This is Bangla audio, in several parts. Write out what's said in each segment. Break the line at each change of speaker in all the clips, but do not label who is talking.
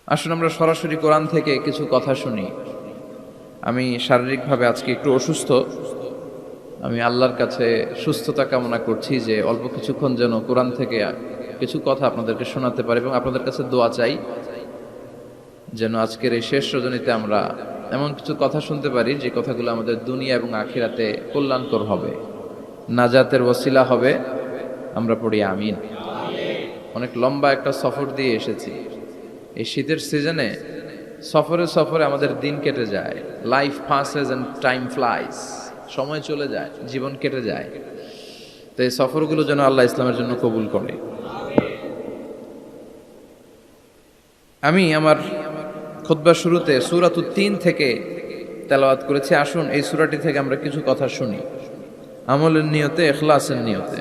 আসুন আমরা সরাসরি কোরআন থেকে কিছু কথা শুনি। আমি শারীরিকভাবে আজকে একটু অসুস্থ। আমি আল্লাহর কাছে সুস্থতা কামনা করছি যে অল্প কিছুক্ষণ যেন কোরআন থেকে কিছু কথা আপনাদেরকে শোনাতে পারি, এবং আপনাদের কাছে দোয়া চাই যেন আজকের এই শেষ রজনীতে আমরা এমন কিছু কথা শুনতে পারি যে কথাগুলো আমাদের দুনিয়া এবং আখিরাতে কল্যাণকর হবে, নাজাতের ওসিলা হবে। আমরা পড়ি আমিন। অনেক লম্বা একটা সফর দিয়ে এসেছি। এই শীতের সিজনে সফরে সফরে আমাদের দিন কেটে যায়। Life passes and time flies, সময় চলে যায়, জীবন কেটে যায়। তো এই সফরগুলো যেন আল্লাহ ইসলামের জন্য কবুল করে। আমি আমার খুতবার শুরুতে সূরাতুত তিন থেকে তেলাওয়াত করেছি। আসুন এই সূরাটি থেকে আমরা কিছু কথা শুনি, আমলের নিয়তে, ইখলাসের নিয়তে।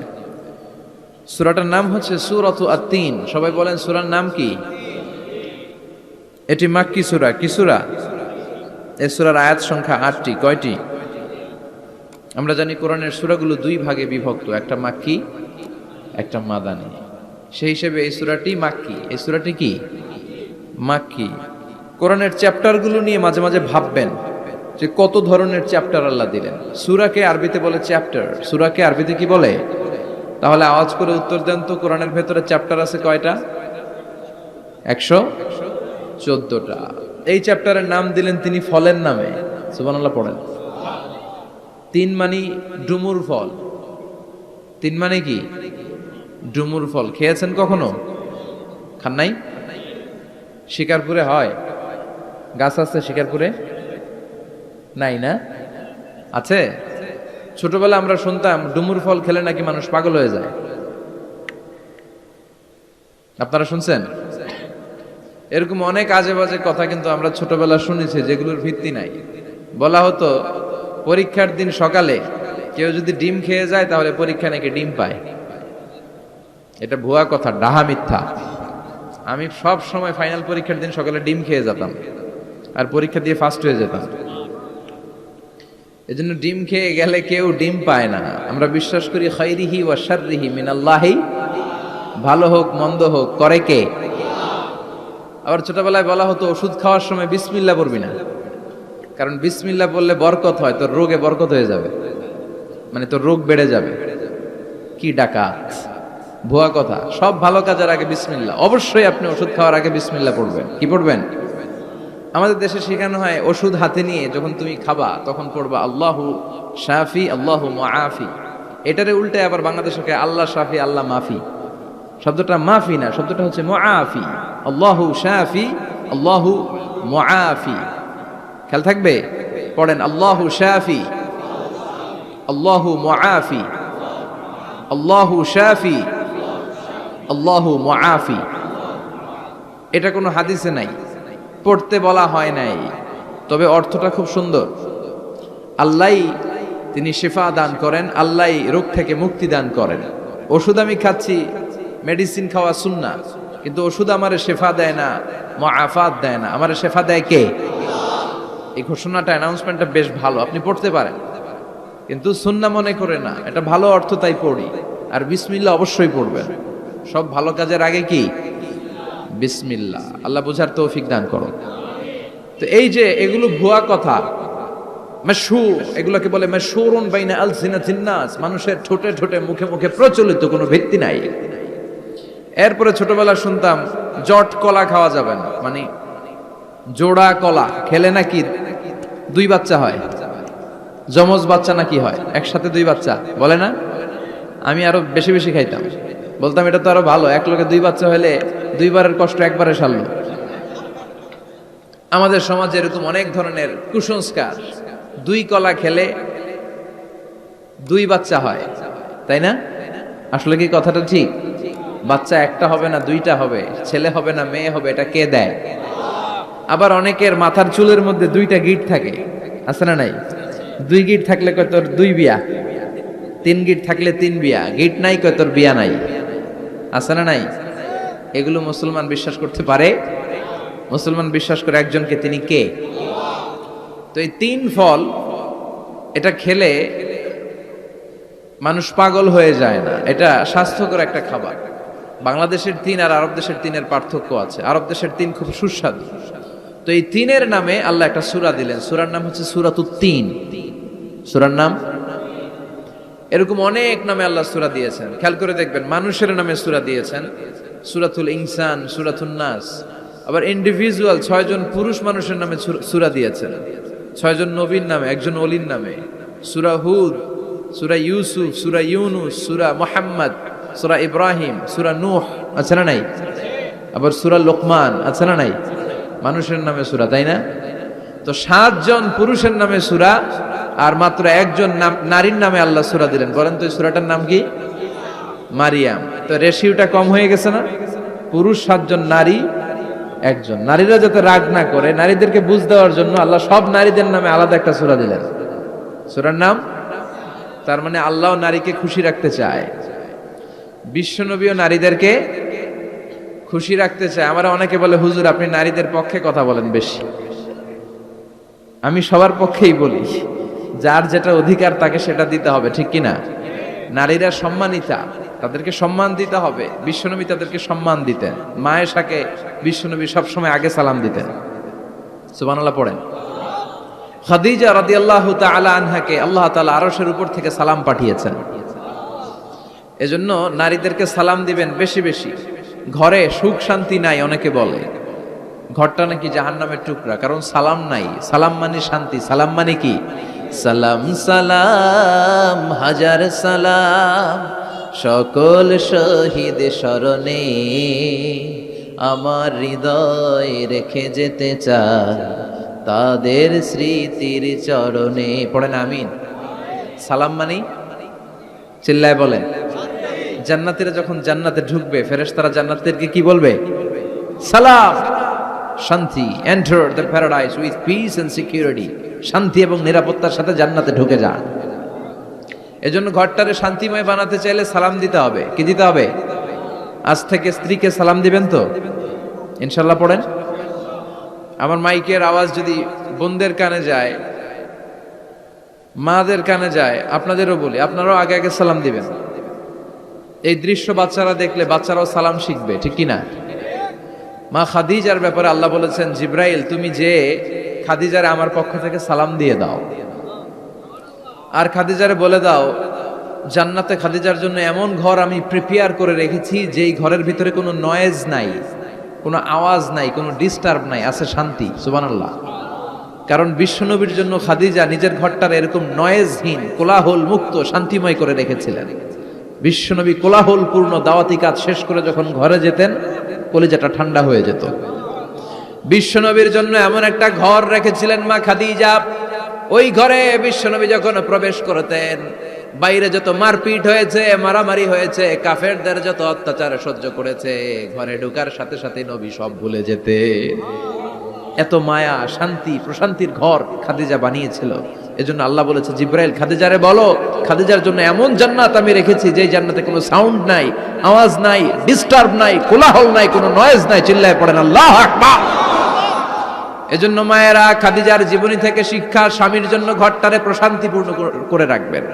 সূরাটার নাম হচ্ছে সূরাতু আত-তিন। সবাই বলেন সূরার নাম কি? এটি মাক্কি সূরা। কি সূরা? এই সূরার আয়াত সংখ্যা ৮টি। কয়টি? আমরা জানি কোরআনের সূরাগুলো দুই ভাগে বিভক্ত, একটা মাক্কি, একটা মাদানী। সেই হিসেবে এই সূরাটি মাক্কি। এই সূরাটি কি? মাক্কি। কোরআনের চ্যাপ্টারগুলো নিয়ে মাঝে মাঝে ভাববেন যে কত ধরনের চ্যাপ্টার আল্লাহ দিলেন। সূরাকে আরবিতে বলে চ্যাপ্টার। সূরাকে আরবিতে কি বলে? তাহলে আওয়াজ করে উত্তর দেন তো, কোরআনের ভেতরে চ্যাপ্টার আছে কয়টা? 114টা। এই চ্যাপ্টারের নাম দিলেন তিনি ফলের নামে। সুবহানাল্লাহ পড়েন। তিন মানে ডুমুর ফল। তিন মানে কি? ডুমুর ফল। খেয়েছেন কখনো? খান নাই? শিকারপুরে হয়? গাছ আছে শিকারপুরে? নাই না? আছে? ছোটবেলা আমরা শুনতাম ডুমুর ফল খেলে নাকি মানুষ পাগল হয়ে যায়। আপনারা শুনছেন? এরকম অনেক আজে বাজে কথা কিন্তু আমরা ছোটবেলা শুনেছি, যেগুলোর ভিত্তি নাই। বলা হতো পরীক্ষার দিন সকালে কেউ যদি ডিম খেয়ে যায় তাহলে পরীক্ষা নাকি ডিম পায়। এটা ভুয়া কথা, ডাহা মিথ্যা। আমি সব সময় ফাইনাল পরীক্ষার দিন সকালে ডিম খেয়ে যেতাম আর পরীক্ষা দিয়ে ফার্স্ট হয়ে যেতাম। এজন্য ডিম খেয়ে গেলে কেউ ডিম পায় না। আমরা বিশ্বাস করি খাইরিহি ওয়া শাররিহি মিনাল্লাহি, ভালো হোক মন্দ হোক করে কে? আবার ছোটবেলায় বলা হতো ওষুধ খাওয়ার সময় বিসমিল্লাহ পড়বি না, কারণ বিসমিল্লাহ বললে বরকত হয়, তোর রোগে বরকত হয়ে যাবে, মানে তোর রোগ বেড়ে যাবে। কি ডাকাত, ভুয়া কথা। সব ভালো কাজের আগে বিসমিল্লাহ। অবশ্যই আপনি ওষুধ খাওয়ার আগে বিসমিল্লাহ পড়বেন। কি পড়বেন? আমাদের দেশে শেখানো হয় ওষুধ হাতে নিয়ে যখন তুমি খাবা তখন পড়বা আল্লাহু শাফি আল্লাহু মুআফি। এটারে উল্টে আবার বাংলাদেশে আল্লাহ শাফি আল্লাহ মাফি। শব্দটা মাফি না, শব্দটা হচ্ছে মুআফি। আল্লাহু শাফি আল্লাহু মুআফি। খেয়াল থাকবে, পড়েন আল্লাহু শাফি আল্লাহু মুআফি, আল্লাহু শাফি আল্লাহু মুআফি। এটা কোনো হাদিসে নাই, পড়তে বলা হয় নাই, তবে অর্থটা খুব সুন্দর। আল্লাহই তিনি শিফা দান করেন, আল্লাহই রোগ থেকে মুক্তি দান করেন। ওষুধ আমি খাচ্ছি, মেডিসিন খাওয়া সুন্নাহ, কিন্তু ওষুধ আমারে শেফা দেয় না, মুআফাত দেয় না। আমারে শেফা দেয় কে? এই ঘোষণাটা, অ্যানাউন্সমেন্টটা বেশ ভালো, আপনি পড়তে পারেন, কিন্তু সুন্নাহ মনে করে না। এটা ভালো অর্থ, তাই পড়ি। আর বিসমিল্লাহ অবশ্যই পড়বেন। সব ভালো কাজের আগে কি? বিসমিল্লাহ। আল্লাহ বুঝার তৌফিক দান করো। তো এই যে এগুলো ভুয়া কথা, মাশহুর, এগুলোকে বলে মাশহুরুন বাইনা আলসিনাতিন নাস, মানুষের ঠোঁটে ঠোঁটে মুখে মুখে প্রচলিত, কোনো ভিত্তি নাই। এরপরে ছোটবেলা শুনতাম জট কলা খাওয়া যাবে না, মানে জোড়া কলা খেলে নাকি দুই বাচ্চা হয়, যমজ বাচ্চা নাকি হয়, একসাথে দুই বাচ্চা বলে না? আমি আরো বেশি বেশি খাইতাম, বলতাম এটা তো আরো ভালো, এক লোকে দুই বাচ্চা হলে দুইবারের কষ্ট একবারে সারলো। আমাদের সমাজে এরকম অনেক ধরনের কুসংস্কার। দুই কলা খেলে দুই বাচ্চা হয়, তাই না? আসলে কি কথাটা ঠিক? বাচ্চা একটা হবে না, দুইটা হবে, ছেলে হবে না মেয়ে হবে, এটা কে দেয়? আবার অনেকের মাথার চুলের মধ্যে দুইটা গিট থাকে, আছে না নাই? দুই গিট থাকলে কয় তোর দুই বিয়া, তিন গিট থাকলে তিন বিয়া, গিট নাই কয় তোর বিয়া নাই, আছে না নাই? এগুলো মুসলমান বিশ্বাস করতে পারে? মুসলমান বিশ্বাস করে একজনকে, তিনি কে? তো এই তিন ফল, এটা খেলে মানুষ পাগল হয়ে যায় না, এটা স্বাস্থ্যকর একটা খাবার। বাংলাদেশের তিন আর আরব দেশের তিনের পার্থক্য আছে। আরব দেশের তিন খুব সুস্বাদু। তো এই তিনের নামে আল্লাহ একটা সূরা দিলেন, সূরার নাম হচ্ছে সূরাতুত তিন। সূরার নাম এরকম অনেক নামে আল্লাহ সূরা দিয়েছেন। খেয়াল করে দেখবেন, মানুষের নামে সূরা দিয়েছেন, সূরাতুল ইনসান, সূরাতুন নাস। আবার ইন্ডিভিজুয়াল 6 জন পুরুষ মানুষের নামে সূরা দিয়েছেন, 6 জন নবীর নামে, একজন ওলির নামে। সূরা হুদ, সূরা ইউসুফ, সূরা ইউনুস, সূরা মুহাম্মদ, সূরা ইব্রাহিম, সূরা নূহ, আছে না নাই? আবার সূরা লোকমান, আছে না নাই? মানুষের নামে সূরা, তাই না? তো 7 জন পুরুষের নামে সূরা আর মাত্র একজন নারীর নামে আল্লাহ সূরা দিলেন। বলেন তো এই সূরাটার নাম কি? মারিয়াম। তো রেশিওটা কম হয়ে গেছে না? পুরুষ 7 জন, নারী একজন। নারীরা যাতে রাগ না করে, নারীদেরকে বুঝ দেওয়ার জন্য আল্লাহ সব নারীদের নামে আলাদা একটা সূরা দিলেন। সূরার নাম, তার মানে আল্লাহ নারীকে খুশি রাখতে চায়, বিশ্বনবীও নারীদেরকে খুশি রাখতে চায়। আমরা অনেকে বলে, হুজুর আপনি নারীদের পক্ষে কথা বলেন বেশি। আমি সবার পক্ষেই বলি, যার যেটা অধিকার তাকে সেটা দিতে হবে, ঠিক কিনা? নারীরা সম্মানিতা, তাদেরকে সম্মান দিতে হবে। বিশ্বনবী তাদেরকে সম্মান দিতেন। মায়েশাকে বিশ্বনবী সবসময় আগে সালাম দিতেন। সুবহানাল্লাহ পড়েন। খাদিজা রাদিয়াল্লাহু তাআলা আনহাকে আল্লাহ তাআলা আরশের উপর থেকে সালাম পাঠিয়েছেন। এজন্য নারীদেরকে সালাম দিবেন বেশি বেশি। ঘরে সুখ শান্তি নাই, অনেকে বলে ঘরটা নাকি জাহান্নামের টুকরা, কারণ সালাম নাই। সালাম মানে শান্তি। সালাম মানে কি? সালাম সালাম হাজার সালাম সকল শহীদ স্মরণে, আমার হৃদয় রেখে যেতে চাই তাদের স্মৃতির চরণে। পড়েন আমিন। সালাম মানে চিল্লায় বলেন। জান্নাতীরা যখন জান্নাতে ঢুকবে, ফেরেশতারা জান্নাতীদেরকে কি বলবে? সালাম, শান্তি। Enter the paradise with peace and security. শান্তি এবং নিরাপত্তার সাথে জান্নাতে ঢুকে যান। এজন্য ঘরটারে শান্তিময় বানাতে চাইলে সালাম দিতে হবে। কি দিতে হবে? আজ থেকে স্ত্রীকে সালাম দিবেন তো ইনশাআল্লাহ। পড়েন। আমার মাইকের আওয়াজ যদি বোনদের কানে যায়, মাদের কানে যায়, আপনাদেরও বলি, আপনারাও আগে আগে সালাম দিবেন। এই দৃশ্য বাচ্চারা দেখলে বাচ্চারাও সালাম শিখবে, ঠিক কিনা? মা খাদিজার ব্যাপারে আল্লাহ বলেছেন, জিব্রাইল তুমি যে খাদিজারে আমার পক্ষ থেকে সালাম দিয়ে দাও, আর খাদিজারে বলে দাও জান্নাতে খাদিজার জন্য এমন ঘর আমি প্রিপেয়ার করে রেখেছি যেই ঘরের ভিতরে কোনো নয়েজ নাই, কোনো আওয়াজ নাই, কোনো ডিস্টার্ব নাই, আছে শান্তি। সুবহানাল্লাহ। কারণ বিশ্বনবীর জন্য খাদিজা নিজের ঘরটার এরকম নয়েজহীন, কোলাহল মুক্ত, শান্তিময় করে রেখেছিলেন। বিশ্বনবী কোলাহলপূর্ণ দাওয়াতি কাজ শেষ করে যখন ঘরে যেতেন, কলিজাটা ঠান্ডা হয়ে যেত। বিশ্বনবীর জন্য এমন একটা ঘর রেখেছিলেন মা খাদিজা, ওই ঘরে বিশ্বনবী যখন প্রবেশ করতেন, বাইরে যত মারপিট হয়েছে, মারামারি হয়েছে, কাফেরদের যত অত্যাচার সহ্য করেছে, ঘরে ঢোকার সাথে সাথে নবী সব ভুলে যেতে। এত মায়া, শান্তি, প্রশান্তির ঘর খাদিজা বানিয়েছিল। এজন্য আল্লাহ বলেছে, জিব্রাইল খাদিজারে বলো, খাদিজার জন্য এমন জান্নাত আমি রেখেছি যেই জান্নাতে কোনো সাউন্ড নাই, আওয়াজ নাই, ডিস্টার্ব নাই, কোলাহল নাই, কোনো নয়েজ নাই। চিল্লায় পড়েন আল্লাহু আকবার। এজন্য মায়েরা খাদিজার জীবনী থেকে শিক্ষা, স্বামীর জন্য ঘরটারে প্রশান্তিপূর্ণ করে রাখবেন।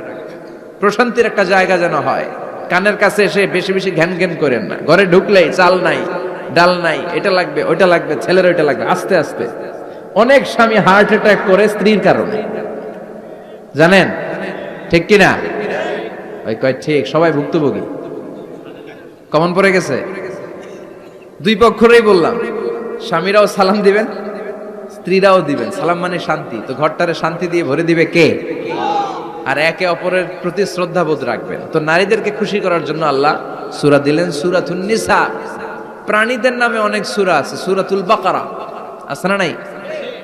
প্রশান্তির একটা জায়গা যেন হয়। কানের কাছে এসে বেশি বেশি ঘ্যান ঘ্যান করেন না। ঘরে ঢুকলেই চাল নাই, ডাল নাই, এটা লাগবে, ওইটা লাগবে, ছেলের ওইটা লাগবে। আস্তে আস্তে অনেক স্বামী হার্ট অ্যাটাক করে স্ত্রীর কারণে, জানেন ঠিক কিনা? ওই কয় ঠিক, সবাই ভুক্তভোগী। কমন পড়ে গেছে। দুই পক্ষেরই বললাম, স্বামীরাও সালাম দিবেন, স্ত্রীরাও দিবেন। সালাম মানে শান্তি। তো ঘরটারে শান্তি দিয়ে ভরে দিবে কে? আর একে অপরের প্রতি শ্রদ্ধাবোধ রাখবেন। তো নারীদেরকে খুশি করার জন্য আল্লাহ সূরা দিলেন, সূরাতুন নিসা। প্রাণীদের নামে অনেক সূরা আছে। সূরাতুল বাকারা আছে না নাই?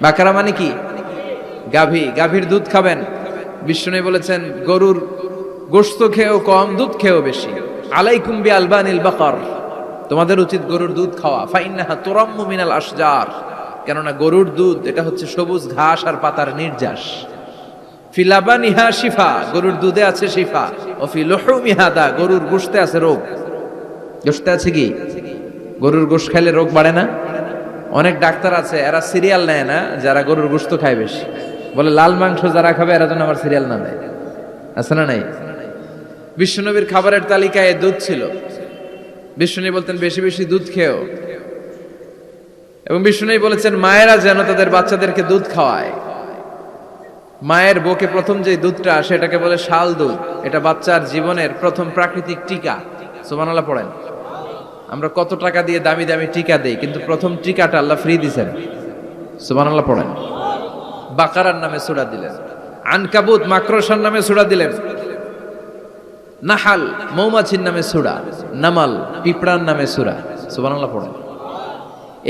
বাকারা মানে কি? গাভী। গাভীর দুধ খাবেন। বিষ্ণু বলেছেন, গরুর গোশত খেয়েও কম, দুধ খেয়েও বেশি। আলাইকুম বি আলবানিল বাকার, তোমাদের উচিত গরুর দুধ খাওয়া। ফাইন্নাহা তুরাম্মু মিনাল আশজার, কেননা গরুর দুধ এটা হচ্ছে সবুজ ঘাস আর পাতার নির্যাস। ফি লাবানিহা শিফা, গরুর দুধে আছে শিফা। ও ফি লুহুমিহা দা, গরুর গোশতে আছে রোগ। গোশতে আছে কি? গরুর গোশত খাইলে রোগ বাড়ে না? অনেক ডাক্তার আছে, এরা সিরিয়াল নেয় না, যারা গরুর গোশত খায় বেশি। বলে লাল মাংস যারা খাবে এরা যেন আমার সিরিয়াল না নেয়। আছে না নাই? বিশ্বনবীর খাবারের তালিকায় দুধ ছিল। বিষ্ণু বলতেন বেশি বেশি দুধ খেও, এবং বিষ্ণু বলেছেন মায়েরা যেন তাদের বাচ্চাদেরকে দুধ খাওয়ায়। মায়ের বুকে প্রথম যে দুধটা আসে এটাকে বলে শাল দুধ, এটা বাচ্চার জীবনের প্রথম প্রাকৃতিক টিকা। সুবহানাল্লাহ পড়েন। আমরা কত টাকা দিয়ে দামি দামি টিকা দেই, কিন্তু প্রথম টিকাটা আল্লাহ ফ্রি দিয়েছেন। সুবহানাল্লাহ পড়েন। বাকারার নামে সূরা দিলেন, আনকাবুত মাকড়সার নামে সূরা দিলেন, নাহাল মৌমাছির নামে সূরা, নামাল পিঁপড়ার নামে সূরা। সুবহানাল্লাহ পড়েন।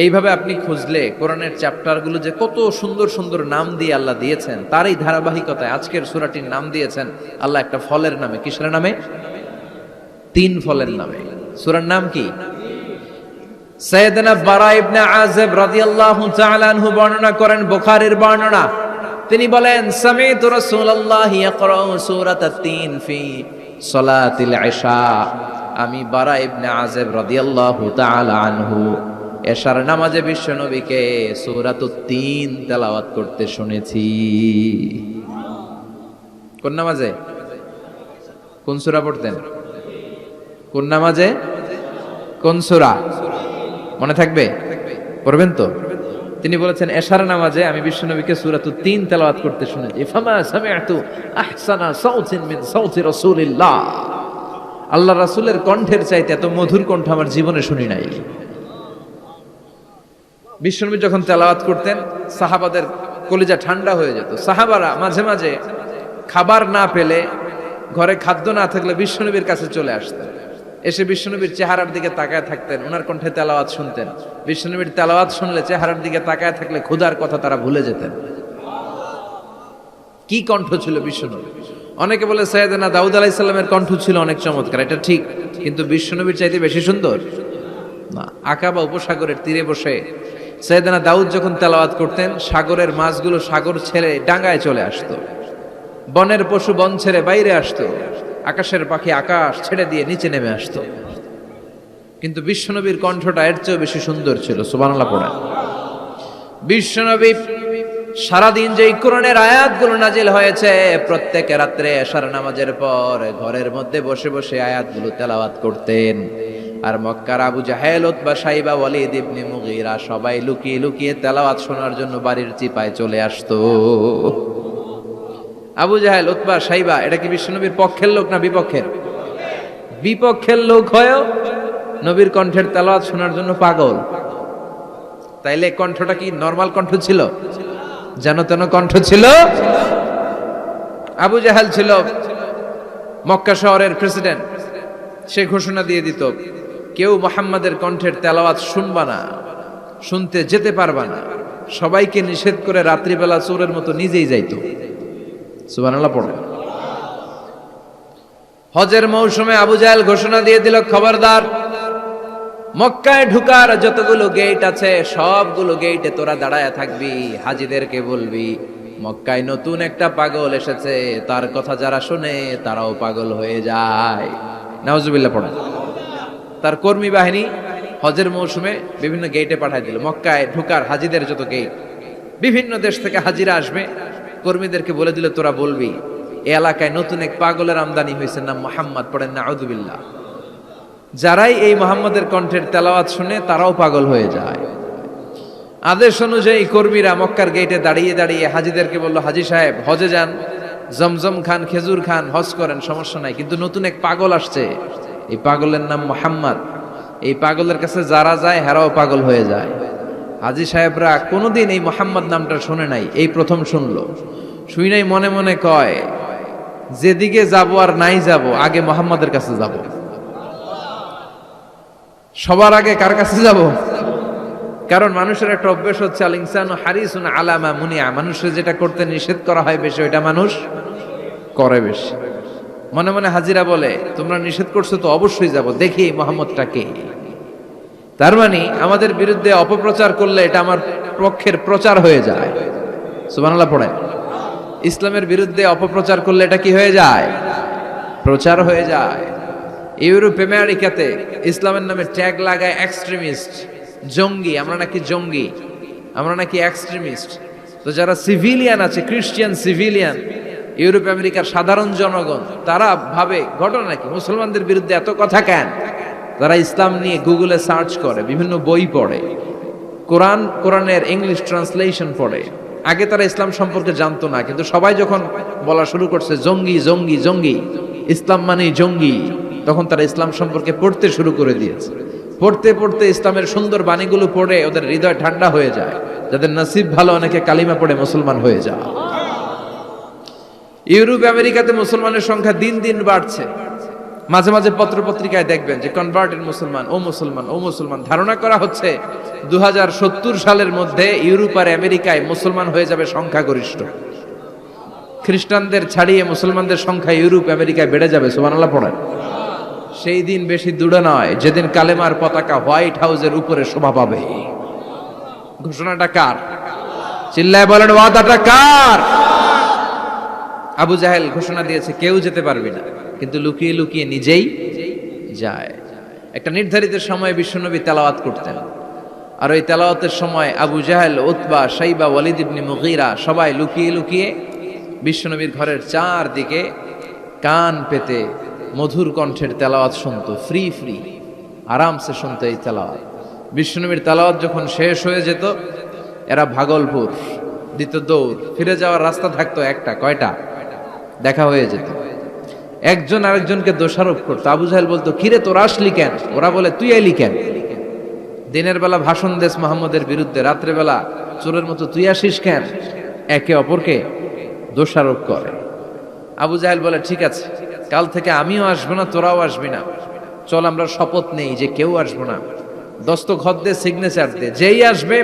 এইভাবে আপনি খুঁজলে কোরআনের চ্যাপ্টারগুলো যে কত সুন্দর সুন্দর নাম দিয়ে আল্লাহ দিয়েছেন, তার এই ধারাবাহিকতায় আজকের সূরাটির নাম দিয়েছেন আল্লাহ একটা ফলের নামে। কিসের নামে? 3 ফলের নামে। সূরার নাম কি? সাইয়েদনা বারা ইবনে আযিব রাদিয়াল্লাহু তাআলা আনহু বর্ণনা করেন, বুখারীর বর্ণনা। তিনি বলেন সামি'তু রাসূলুল্লাহি ইয়াকরাউ সূরাতাত তিন ফি সালাতিল ইশা। আমি বারা ইবনে আযিব রাদিয়াল্লাহু তাআলা আনহু এশার নামাজে বিশ্ব নবীকে সূরাতুত তিন তেলাওয়াত করতে শুনেছি। কোন নামাজে? কোন সূরা পড়তেন? কোন নামাজে? কোন সূরা? মনে থাকবে? পড়বেন তো? তিনি বলেছেন এশার নামাজে আমি বিশ্ব নবীকে সূরাতুত তিন তেলাওয়াত করতে শুনেছি। ফামা সামি'তু আহসানা সাউতিন মিন সাউতি রাসূলিল্লাহ। আল্লাহ রাসূলের কণ্ঠের চাইতে এত মধুর কণ্ঠ আমার জীবনে শুনি নাই। বিশ্বনবী যখন তেলাওয়াত করতেন সাহাবাদের কলিজা ঠান্ডা হয়ে যেত। সাহাবারা মাঝে মাঝে খাবার না পেলে, ঘরে খাদ্য না থাকলে বিশ্বনবীর কাছে চলে আসতেন, এসে বিশ্বনবীর চেহারার দিকে তাকায় থাকতেন, ওনার কণ্ঠে তেলাওয়াত শুনতেন। বিশ্বনবীর তেলাওয়াত শুনলে চেহারার দিকে তাকায় থাকলে ক্ষুধার কথা তারা ভুলে যেতেন। কি কণ্ঠ ছিল বিশ্বনবী! অনেকে বলে সাইয়েদনা দাউদ আলাইহিস সালামের কণ্ঠ ছিল অনেক চমৎকার, এটা ঠিক, কিন্তু বিশ্বনবীর চাইতে বেশি সুন্দর না। আকাবা উপসাগরের তীরে বসে সাইয়েদনা দাউদ যখন তেলাওয়াত করতেন, সাগরের মাছগুলো সাগর ছেড়ে ডাঙ্গায় চলে আসতো, বনের পশু বন ছেড়ে বাইরে আসতো, আকাশের পাখি আকাশ ছেড়ে দিয়ে নিচে নেমে আসতো। কিন্তু বিশ্বনবীর কণ্ঠটা এর চেয়েও বেশি সুন্দর ছিল। সুবহানাল্লাহ পড়েন। বিশ্বনবী সারাদিন যে কোরআনের আয়াতগুলো নাজিল হয়েছে, প্রত্যেক রাত্রে এশার নামাজের পর ঘরের মধ্যে বসে বসে আয়াতগুলো তেলাওয়াত করতেন। আর মক্কার আবু জাহেল, উতবা, শাইবা, ওয়ালিদ ইবনে মুগীরা সবাই লুকিয়ে লুকিয়ে তেলাওয়াত শোনার জন্য বাড়ির চিপায় চলে আসতো। আবু জাহেল, উতবা, শাইবা এটা কি বিশ্বনবীর পক্ষের লোক না বিপক্ষের? বিপক্ষের লোক হয়েও নবীর কণ্ঠের তেলাওয়াত শোনার জন্য পাগল। তাইলে কণ্ঠটা কি নরমাল কণ্ঠ ছিল? যেন তেন কণ্ঠ ছিল? আবু জাহেল ছিল মক্কা শহরের প্রেসিডেন্ট, সে ঘোষণা দিয়ে দিত কেউ মুহাম্মাদের কণ্ঠের তেলাওয়াত শুনবা না, শুনতে যেতে পারবা না। সবাইকে নিষেধ করে রাত্রিবেলা চোরের মতো নিজেই যাইতো। সুবহানাল্লাহ পড়ো। হজের মৌসুমে আবু জাহেল ঘোষণা দিয়ে দিল, খবরদার, মক্কায় ঢুকার যতগুলো গেট আছে সবগুলো গেটে তোরা দাঁড়ায় থাকবি, হাজীদেরকে বলবি মক্কায় নতুন একটা পাগল এসেছে, তার কথা যারা শুনে তারাও পাগল হয়ে যায়। নাউজুবিল্লাহ পড়ো। তার কর্মী বাহিনী হজের মৌসুমে বিভিন্ন গেটে পাঠায় দিল, মক্কায় ঢুকার হাজীদের যত গেট, বিভিন্ন দেশ থেকে হাজিরা আসবে, কর্মীদেরকে বলে দিল তোরা বলবি এই এলাকায় নতুন এক পাগলের আমদানি হয়েছে, নাম মুহাম্মদ। পড়েন নাউযুবিল্লাহ। যারাই এই মুহাম্মাদের কণ্ঠের তেলাওয়াত শুনে তারাও পাগল হয়ে যায়। আদেশ অনুযায়ী কর্মীরা মক্কার গেটে দাঁড়িয়ে দাঁড়িয়ে হাজীদেরকে বলল, হাজী সাহেব হজে যান, জমজম খান, খেজুর খান, হজ করেন, সমস্যা নাই, কিন্তু নতুন এক পাগল আসছে, এই পাগলের নাম মুহাম্মদ। এই পাগলের কাছে যারা যায় হেরাও পাগল হয়ে যায়। হাজী সাহেবরা কোনোদিন এই মুহাম্মদ নামটা শুনে নাই, এই প্রথম শুনলো। শুই নাই মনে মনে কয় যেদিকে যাব আর নাই যাব, আগে মুহাম্মাদের কাছে যাব। সবার আগে কার কাছে যাব? কারণ মানুষের একটা অভ্যাস হচ্ছে আল ইনসানু হারিসুন আলা মা মুনিয়া, মানুষের যেটা করতে নিষেধ করা হয় বেশি ওইটা মানুষ করে বেশি। মনে মনে হাজিরা বলে তোমরা নিষেধ করছো তো অবশ্যই যাব, দেখি মুহাম্মদটা কে। তার মানে আমাদের বিরুদ্ধে অপপ্রচার করলে এটা আমার পক্ষের প্রচার হয়ে যায়। সুবহানাল্লাহ পড়েন। ইসলামের বিরুদ্ধে অপপ্রচার করলে এটা কি হয়ে যায়? প্রচার হয়ে যায়। ইউরোপ আমেরিকাতে ইসলামের নামে ট্যাগ লাগায় এক্সট্রিমিস্ট, জঙ্গি, আমরা নাকি জঙ্গি, আমরা নাকি এক্সট্রিমিস্ট। তো যারা সিভিলিয়ান আছে, খ্রিস্টিয়ান সিভিলিয়ান, ইউরোপ আমেরিকার সাধারণ জনগণ, তারা ভাবে ঘটনা নাকি মুসলমানদের বিরুদ্ধে এত কথা কেন? যারা ইসলাম নিয়ে গুগলে সার্চ করে, বিভিন্ন বই পড়ে, কোরআনের ইংলিশ ট্রান্সলেশন পড়ে, আগে তারা ইসলাম সম্পর্কে জানতো না, কিন্তু সবাই যখন বলা শুরু করছে জঙ্গি জঙ্গি জঙ্গি, ইসলাম মানে জঙ্গি, তখন তারা ইসলাম সম্পর্কে পড়তে শুরু করে দিয়েছে। পড়তে পড়তে ইসলামের সুন্দর বাণীগুলো পড়ে ওদের হৃদয় ঠান্ডা হয়ে যায়। যাদের নসিব ভালো, অনেকে কালিমা পড়ে মুসলমান হয়ে যায়। ইউরোপ আমেরিকাতে মুসলমানের সংখ্যা দিন দিন বাড়ছে। মাঝে মাঝে পত্র পত্রিকায় দেখবেন যে কনভার্টেড মুসলমান, ও মুসলমান, ও মুসলমান। ধারণা করা হচ্ছে 2070 সালের মধ্যে ইউরোপ আর আমেরিকায় মুসলমান হয়ে যাবে সংখ্যাগরিষ্ঠ। খ্রিস্টানদের ছাড়িয়ে মুসলমানদের সংখ্যা ইউরোপ আমেরিকায় বেড়ে যাবে। সুবহানাল্লাহ পড়েন। সেই দিন বেশি দূরে নয় যেদিন কালেমার পতাকা হোয়াইট হাউসের উপরে শোভা পাবে। ঘোষণাটা কার? চিল্লায় বলেন, ওয়াদাটা কার? আবু জাহেল ঘোষণা দিয়েছে কেউ যেতে পারবে না, কিন্তু লুকিয়ে লুকিয়ে নিজেই যায়। একটা নির্ধারিত সময়ে বিশ্বনবী তেলাওয়াত করতেন, আর ওই তেলাওয়াতের সময় আবু জাহেল, উতবা, শাইবা, ওয়ালিদ ইবনে মুগীরা সবাই লুকিয়ে লুকিয়ে বিশ্বনবীর ঘরের চারদিকে কান পেতে মধুর কণ্ঠের তেলাওয়াত শুনতো। ফ্রি ফ্রি আরামসে শুনতো এই তেলাওয়াত। বিশ্বনবীর তেলাওয়াত যখন শেষ হয়ে যেত, এরা ভাগলপুর দিত দৌড়। ফিরে যাওয়ার রাস্তা থাকতো একটা, কয়টা? দেখা হয়ে যেত। একজন আরেকজনকে দোষারোপ করতো। আবু জাহেল বলতো, কিরে তোরা আসলি কেন? ওরা বলে, তুই এলি কেন? দিনের বেলা ভাষণ দেশ মোহাম্মদের বিরুদ্ধে, রাত্রে বেলা চোরের মতো তুই আসিস কেন? একে অপরকে দোষারোপ করে। আবু জাহেল বলে, ঠিক আছে, কাল থেকে আমিও আসবো না, তোরাও আসবি না। চল আমরা শপথ নেই যে কেউ আসবো না। দস্তখত দে, সিগনেচার দে, যেই আসবে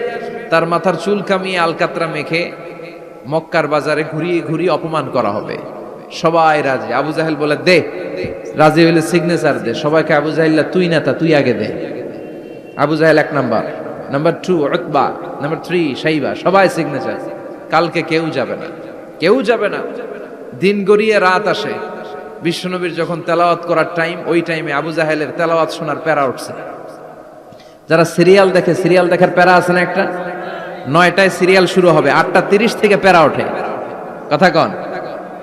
তার মাথার চুল কামিয়ে আলকাতরা মেখে মক্কার বাজারে ঘুরিয়ে ঘুরিয়ে অপমান করা হবে। সবাই রাজি। আবু জাহেল বলে, দে। রাজি হইলে সিগনেচার দে। সবাইকে আবু জাহেল্লা, তুই নেতা, তুই আগে দে। আবু জাহেল 1 নাম্বার, নাম্বার 2 উতবা, নাম্বার 3 শাইবা, সবাই সিগনেচার। কালকে কেউ যাবে না, কেউ যাবে না। দিন গড়িয়ে রাত আসে। বিশ্বনবীর যখন তেলাওয়াত করার টাইম, ওই টাইমে আবু জাহেলের তেলাওয়াত শোনার প্যারা উঠছে। যারা সিরিয়াল দেখে, সিরিয়াল দেখার প্যারা আছে না একটা? 9টায় সিরিয়াল শুরু হবে, 8:30 থেকে প্যারা ওঠে। কথা কন,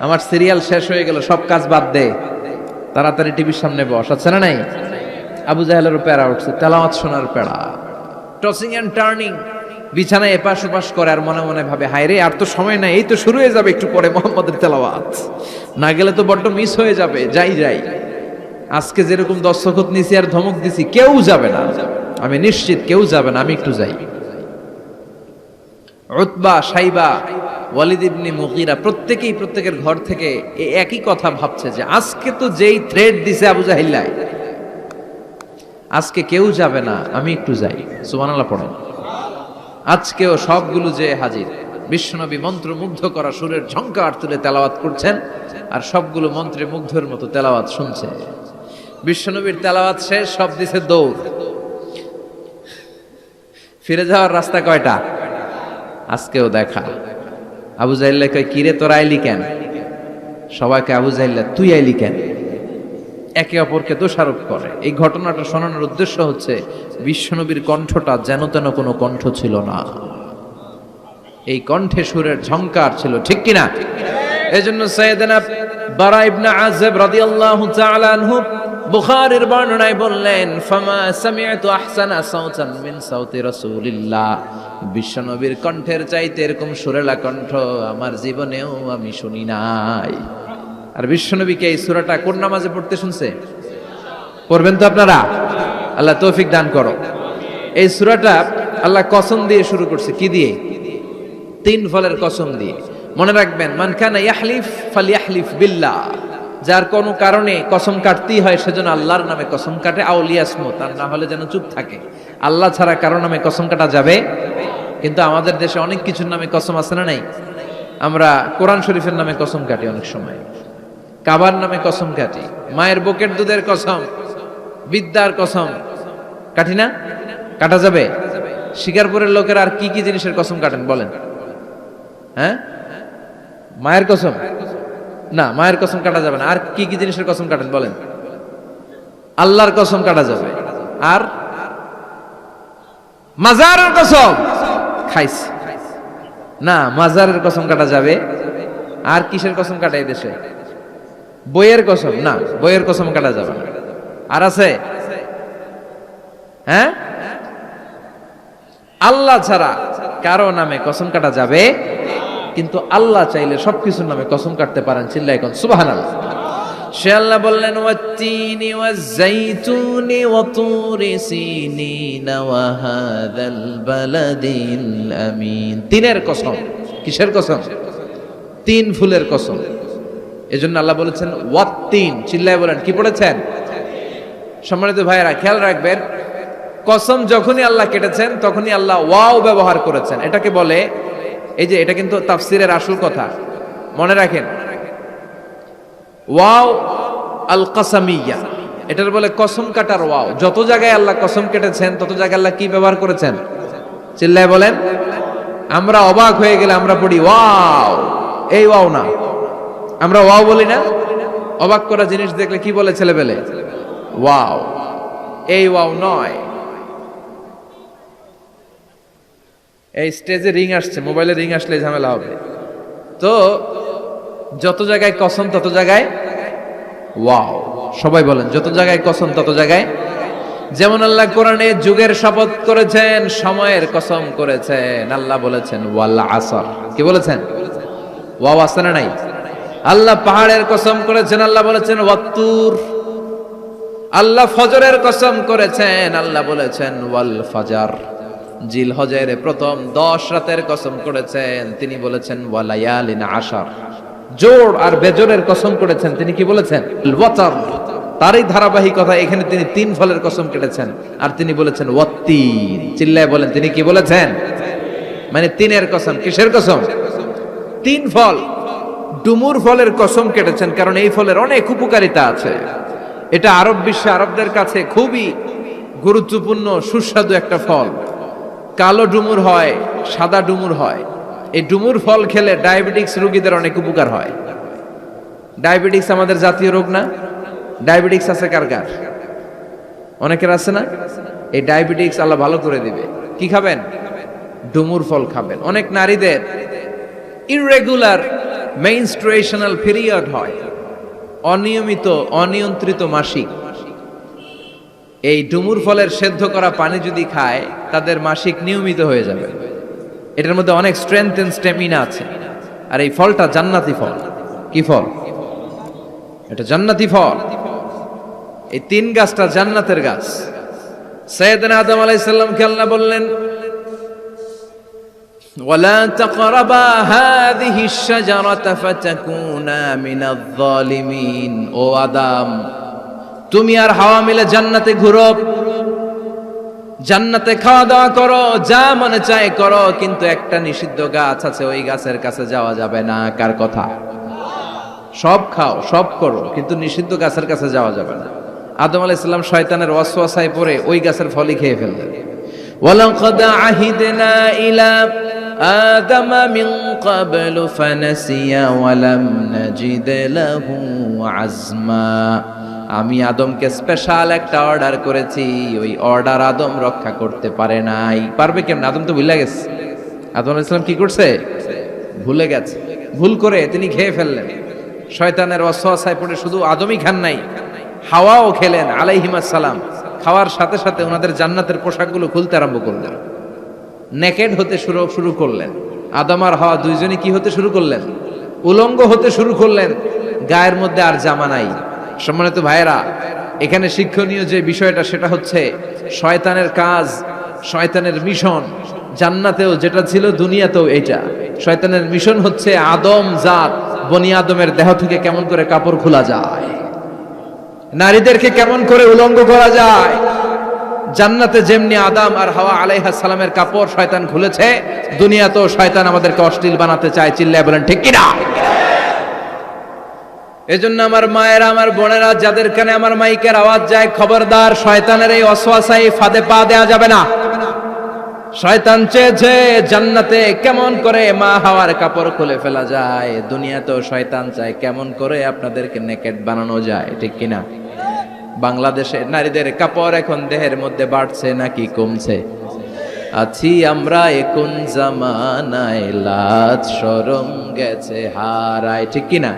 আমার সিরিয়াল শেষ হয়ে গেল, সব কাজ বাদ দে, তাড়াতাড়ি টিভির সামনে বস, আছে না নাই? আবু জাহেলেরও প্যারা উঠছে, তেলাওয়াত শোনার প্যারা। টসিং এন্ড টার্নিং, বিছানায় এপাশ ওপাশ করে, আর মনে মনে ভাবে, হায় রে, আর তো সময় নাই, এই তো শুরু হয়ে যাবে একটু পরে মোহাম্মদের তেলাওয়াত, না গেলে তো বড্ড মিস হয়ে যাবে। যাই যাই, আজকে যেরকম দস্তখত নিছি আর ধমক দিছি, কেউ যাবে না, আমি নিশ্চিত কেউ যাবে না, আমি একটু যাই। উতবা, শাইবা, ওয়ালিদ ইবনে মুগীরা প্রত্যেকেই প্রত্যেকের ঘর থেকে এই একই কথা ভাবছে যে আজকে তো যেই থ্রেড দিছে আবু জাহিল্লাহ, আজকে কেউ যাবে না, আমি একটু যাই। সুবহানাল্লাহ পড়েন। আজকেও সবগুলো যে হাজির। বিশ্বনবী মন্ত্রমুগ্ধ করা সুরের ঝংকার তুলে তেলাওয়াত করছেন, আর সবগুলো মন্ত্রে মুগ্ধের মতো তেলাওয়াত শুনছে। বিশ্বনবীর তেলাওয়াত শেষ, সব দিছে দৌড়। ফিরে যাওয়ার রাস্তা কয়টা? আজকেও দেখা। আবু জাহিল্লাহ কয়, কিরে তোরা আইলি কেন? সবাইকে আবু জাহিল্লাহ, তুই আইলি কেন? একে অপরকে দোষারোপ করে। এই ঘটনাটা শোনানোর উদ্দেশ্য হচ্ছে বিশ্বনবীর কণ্ঠটা যেন তেন কোনো কণ্ঠ ছিল না, এই কণ্ঠে সুরের ঝংকার ছিল, ঠিক কিনা? এজন্য সাইয়েদনা বারা ইবনে আযিব রাদিয়াল্লাহু তাআলা আনহু বুখারীর বর্ণনায় বললেন, ফামা সামি'তু আহসানা সাওতান মিন সাওতি রাসূলিল্লাহ, বিশ্বনবীর কণ্ঠের চাইতে এরকম সুরেলা কণ্ঠ আমার জীবনেও আমি শুনি নাই। আর বিশ্বনবীকে এই সূরাটা কোন নামাজে পড়তে শুনছে? পড়বেন তো আপনারা? আল্লাহ তৌফিক দান করো। এই সূরাটা আল্লাহ কসম দিয়ে শুরু করছে। কি দিয়ে? 3 ফলের কসম দিয়ে। মনে রাখবেন, মান কানা ইয়াহলিফ ফালইয়াহলিফ বিল্লাহ, যার কোনো কারণে কসম কাটতেই হয় সেজন্য আল্লাহর নামে কসম কাটে, আউলিয়াসমু, তার না হলে যেন চুপ থাকে। আল্লাহ ছাড়া কারো নামে কসম কাটা যাবে? কিন্তু আমাদের দেশে অনেক কিছুর নামে কসম আছে না নাই? আমরা কোরআন শরীফের নামে কসম কাটি, অনেক সময় কাবার নামে কসম কাটি, মায়ের বুকের দুধের কসম, বিদ্যার কসম কাটি না? কাটা যাবে? শিকারপুরের লোকের আর কি কি জিনিসের কসম কাটেন বলেন? হ্যাঁ, মায়ের কসম না, মায়ের কসম কাটা যাবে না। আর কি কি জিনিসের কসম কাটেন বলেন? আল্লাহর কসম কাটা যাবে। আর মাজারের কসম খাইছে না, মাজারের কসম কাটা যাবে। আর কিসের কসম কাটে এই দেশে? বইয়ের কসম না, বইয়ের কসম কাটা যাবে না। আর আছে হ্যাঁ, আল্লাহ ছাড়া কারো নামে কসম কাটা যাবে, কিন্তু আল্লাহ চাইলে সবকিছুর নামে কসম কাটতে পারেন। চিল্লায় কোন সুবহানাল্লাহ। সে আল্লাহ বললেন ওয়াত্তিনি ওয়াজ-যাইতুনি ওয়া তুরি সিনিনা ওয়া হাযাল বালাদিল আমিন। তিনের কসম। কিসের কসম? তিন ফুলের কসম। এজন্য আল্লাহ বলেছেন ওয়াত্তিন। চিল্লায় বলেন, কি পড়েছেন? সম্মানিত ভাইয়েরা খেয়াল রাখবেন, কসম যখনই আল্লাহ কেটেছেন তখনই আল্লাহ ওয়াও ব্যবহার করেছেন। এটাকে বলে, এই যে এটা কিন্তু তাফসীরের আসল কথা, মনে রাখেন, ওয়াও আল কাসামিয়া, এটার বলে কসম কাটার ওয়াও। যত জায়গায় আল্লাহ কসম কেটেছেন তত জায়গায় আল্লাহ কি ব্যবহার করেছেন? চিল্লায় বলেন। আমরা অবাক হয়ে গেলে আমরা পড়ি ওয়াও, এই ওয়াও না, আমরা ওয়াও বলি না? অবাক করা জিনিস দেখলে কি বলে ছেলেবেলে? ওয়াও, এই ওয়াও নয়। এই স্টেজে রিং আসছে, মোবাইলে রিং আসলে ঝামেলা হবে। তো যত জায়গায় কসম তত জায়গায় ওয়াও। সবাই বলেন, যত জায়গায় কসম তত জায়গায়। যেমন আল্লাহ কোরআনে যুগের শপথ করেছেন, সময়ের কসম করেছেন। আল্লাহ বলেছেন ওয়াল আসর। কি বলেছেন? ওয়াও আছে না নাই? আল্লাহ পাহাড়ের কসম করেছেন, আল্লাহ বলেছেন ওয়াত্তুর। আল্লাহ ফজরের কসম করেছেন, আল্লাহ বলেছেন ওয়াল ফাজার। জিলহজের প্রথম 10 রাতের কসম করেছেন, তিনি বলেছেন ওয়ালায়ালিন আশার। জোড় আর বেজোড়ের কসম করেছেন, তিনি কি বলেছেন? ওয়াতর। তারই ধারাবাহিকতা এখানে তিনি 3 ফলের কসম কেটেছেন, আর তিনি বলেছেন ওয়াত্তিন। চিল্লায় বলেন, তিনি কি বলেছেন? মানে 3-এর কসম। কিসের কসম? 3 ফল। ডুমুর ফলের কসম কেটেছেন, কারণ এই ফলের অনেক উপকারিতা আছে। এটা আরব বিশ্বে আরবদের কাছে খুবই গুরুত্বপূর্ণ সুস্বাদু একটা ফল। কালো ডুমুর হয়, সাদা ডুমুর হয়। এই ডুমুর ফল খেলে ডায়াবেটিক্স রোগীদের অনেক উপকার হয়। ডায়াবেটিক্স আমাদের জাতীয় রোগ না? ডায়াবেটিক্স আছে কার কার? অনেকের আছে না? এই ডায়াবেটিক্স আল্লাহ ভালো করে দিবে। কি খাবেন? ডুমুর ফল খাবেন। অনেক নারীদের ইররেগুলার মেনস্ট্রুয়েশনাল পিরিয়ড হয়, অনিয়মিত অনিয়ন্ত্রিত মাসিক। এই ডুমুর ফলের সেদ্ধ করা পানি যদি খায়, তাদের মাসিক নিয়মিত হয়ে যাবে। এটার মধ্যে অনেক স্ট্রেংথ এন্ড স্ট্যামিনা আছে। আর এই ফলটা জান্নাতি ফল। কি ফল? এটা জান্নাতি ফল। এই 3 গাছটা জান্নাতের গাছ। সাইয়েদনা আদম আলাইহিস সালামকে আল্লাহ বললেন ওয়ালা তাকরাবা হাযিহিশ শাজারাতা ফাতাকুনা মিনাজ জালিমিন। ও আদম, তুমি আর হাওয়া মিলে জান্নাতে ঘুরো, জান্নাতে খাওয়া দাওয়া করো, যা মনে চায় করো, কিন্তু একটা নিষিদ্ধ গাছ আছে, ওই গাছের কাছে যাওয়া যাবে না। কার কথা? সব খাও, সব করো, কিন্তু নিষিদ্ধ গাছের কাছে যাওয়া যাবে না। আদম আলাইহিস সালাম শয়তানের ওয়াসওয়াসায় পড়ে ওই গাছের ফলই খেয়ে ফেললেন। ওয়ালাকাদ আহিদনা ইলা আদম মিন ক্বাবলু ফানাসিয়া ওয়া লাম নাজিদ লাহু আজমা। আমি আদমকে স্পেশাল একটা অর্ডার করেছি, ওই অর্ডার আদম রক্ষা করতে পারে নাই। পারবে কেমন? আদম তো ভুলে গেছে। আদম আলাইহিস সালাম কি করছে? ভুলে গেছে। ভুল করে তিনি খেয়ে ফেললেন। শয়তানের ওয়াসওয়াসায় পড়ে শুধু আদমই খান নাই, হাওয়াও খেলেন আলাইহিমাস সালাম। খাওয়ার সাথে সাথে ওনাদের জান্নাতের পোশাকগুলো খুলতে আরম্ভ করলেন, নেকেড হতে শুরু করলেন। আদম আর হাওয়া দুইজনই কি হতে শুরু করলেন? উলঙ্গ হতে শুরু করলেন। গায়ের মধ্যে আর জামা নাই। সম্মানিত ভাইয়েরা, এখানে শিক্ষণীয় যে বিষয়টা সেটা হচ্ছে শয়তানের কাজ, শয়তানের মিশন জান্নাতেও যেটা ছিল দুনিয়াতেও এইটা। শয়তানের মিশন হচ্ছে আদম জাত, বনি আদমের দেহ থেকে কেমন করে কাপড় খোলা যায়, নারীদেরকে কেমন করে উলঙ্গ করা যায়। জান্নাতে যেমনি আদম আর হাওয়া আলাইহিস সালামের কাপড় শয়তান খুলেছে, দুনিয়াতেও শয়তান আমাদেরকে অশ্লীল বানাতে চায়। চিল্লায় বলেন ঠিক কিনা? এজন্য আমার মায়েরা, আমার বোনেরা, যাদের কানে আমার মাইকের আওয়াজ যায়, খবরদার, শয়তানের এই ওয়াসওয়াসায় ফাঁদে পা দেয়া যাবে না। শয়তান চেয়েছে জান্নাতে কেমন করে মা হাওয়ার কাপড় খুলে ফেলা যায়, দুনিয়াতেও শয়তান চায় কেমন করে আপনাদেরকে নেকেড বানানো যায়। ঠিক কিনা? বাংলাদেশে নারীদের কাপড় এখন দেহের মধ্যে বাড়ছে নাকি কমছে? আছি আমরা এখন জামানায়, লাজ শরম গেছে হারায়। ঠিক কিনা?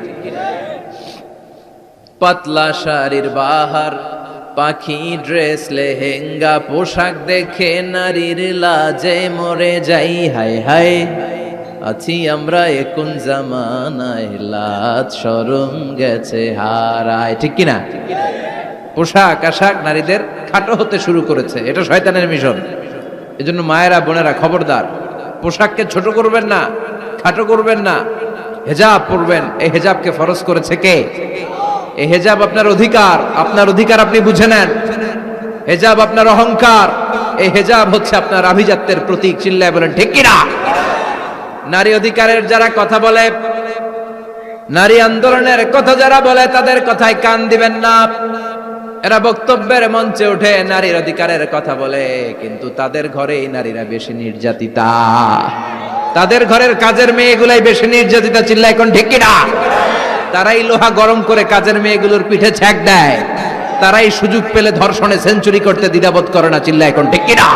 পাতলা শাড়ির বাহার, পাখি ড্রেস লেহেঙ্গা পোশাক দেখে নারীর লাজে মরে যাই, হায় হায় আছি আমরা এখন জামানায়, লাজ শরম গেছে হারায়। ঠিক কিনা? পোশাক আশাক নারীদের খাটো হতে শুরু করেছে, এটা শয়তানের মিশন। এজন্য মায়েরা বোনেরা খবরদার, পোশাককে ছোট করবেন না, খাটো করবেন না, হেজাব পরবেন। এই হেজাবকে ফরজ করেছে কে? এই হেজাব আপনার অধিকার, আপনার অধিকার আপনি বুঝে নেন। হেজাব আপনার অহংকার, এই হেজাব হচ্ছে আপনার আভিজাত্যের প্রতীক। চিল্লায় বলেন ঠিক কিনা? নারী অধিকারের যারা কথা বলে, নারী আন্দোলনের কথা যারা বলে, তাদের কথায় কান দিবেন না। এরা বক্তব্যের মঞ্চে উঠে নারীর অধিকারের কথা বলে, কিন্তু তাদের ঘরেই নারীরা বেশি নির্যাতিতা, তাদের ঘরের কাজের মেয়েগুলাই বেশি নির্যাতিতা। চিল্লায় এখন ঠিক কিনা? তারাই লোহা গরম করে কাজের মেয়েগুলোর পিঠে ছ্যাক দেয়, তারাই সুযোগ পেলে ধর্ষণে সেঞ্চুরি করতে দ্বিধাবোধ করে না। চিল্লায় এখন ঠিক কিনা?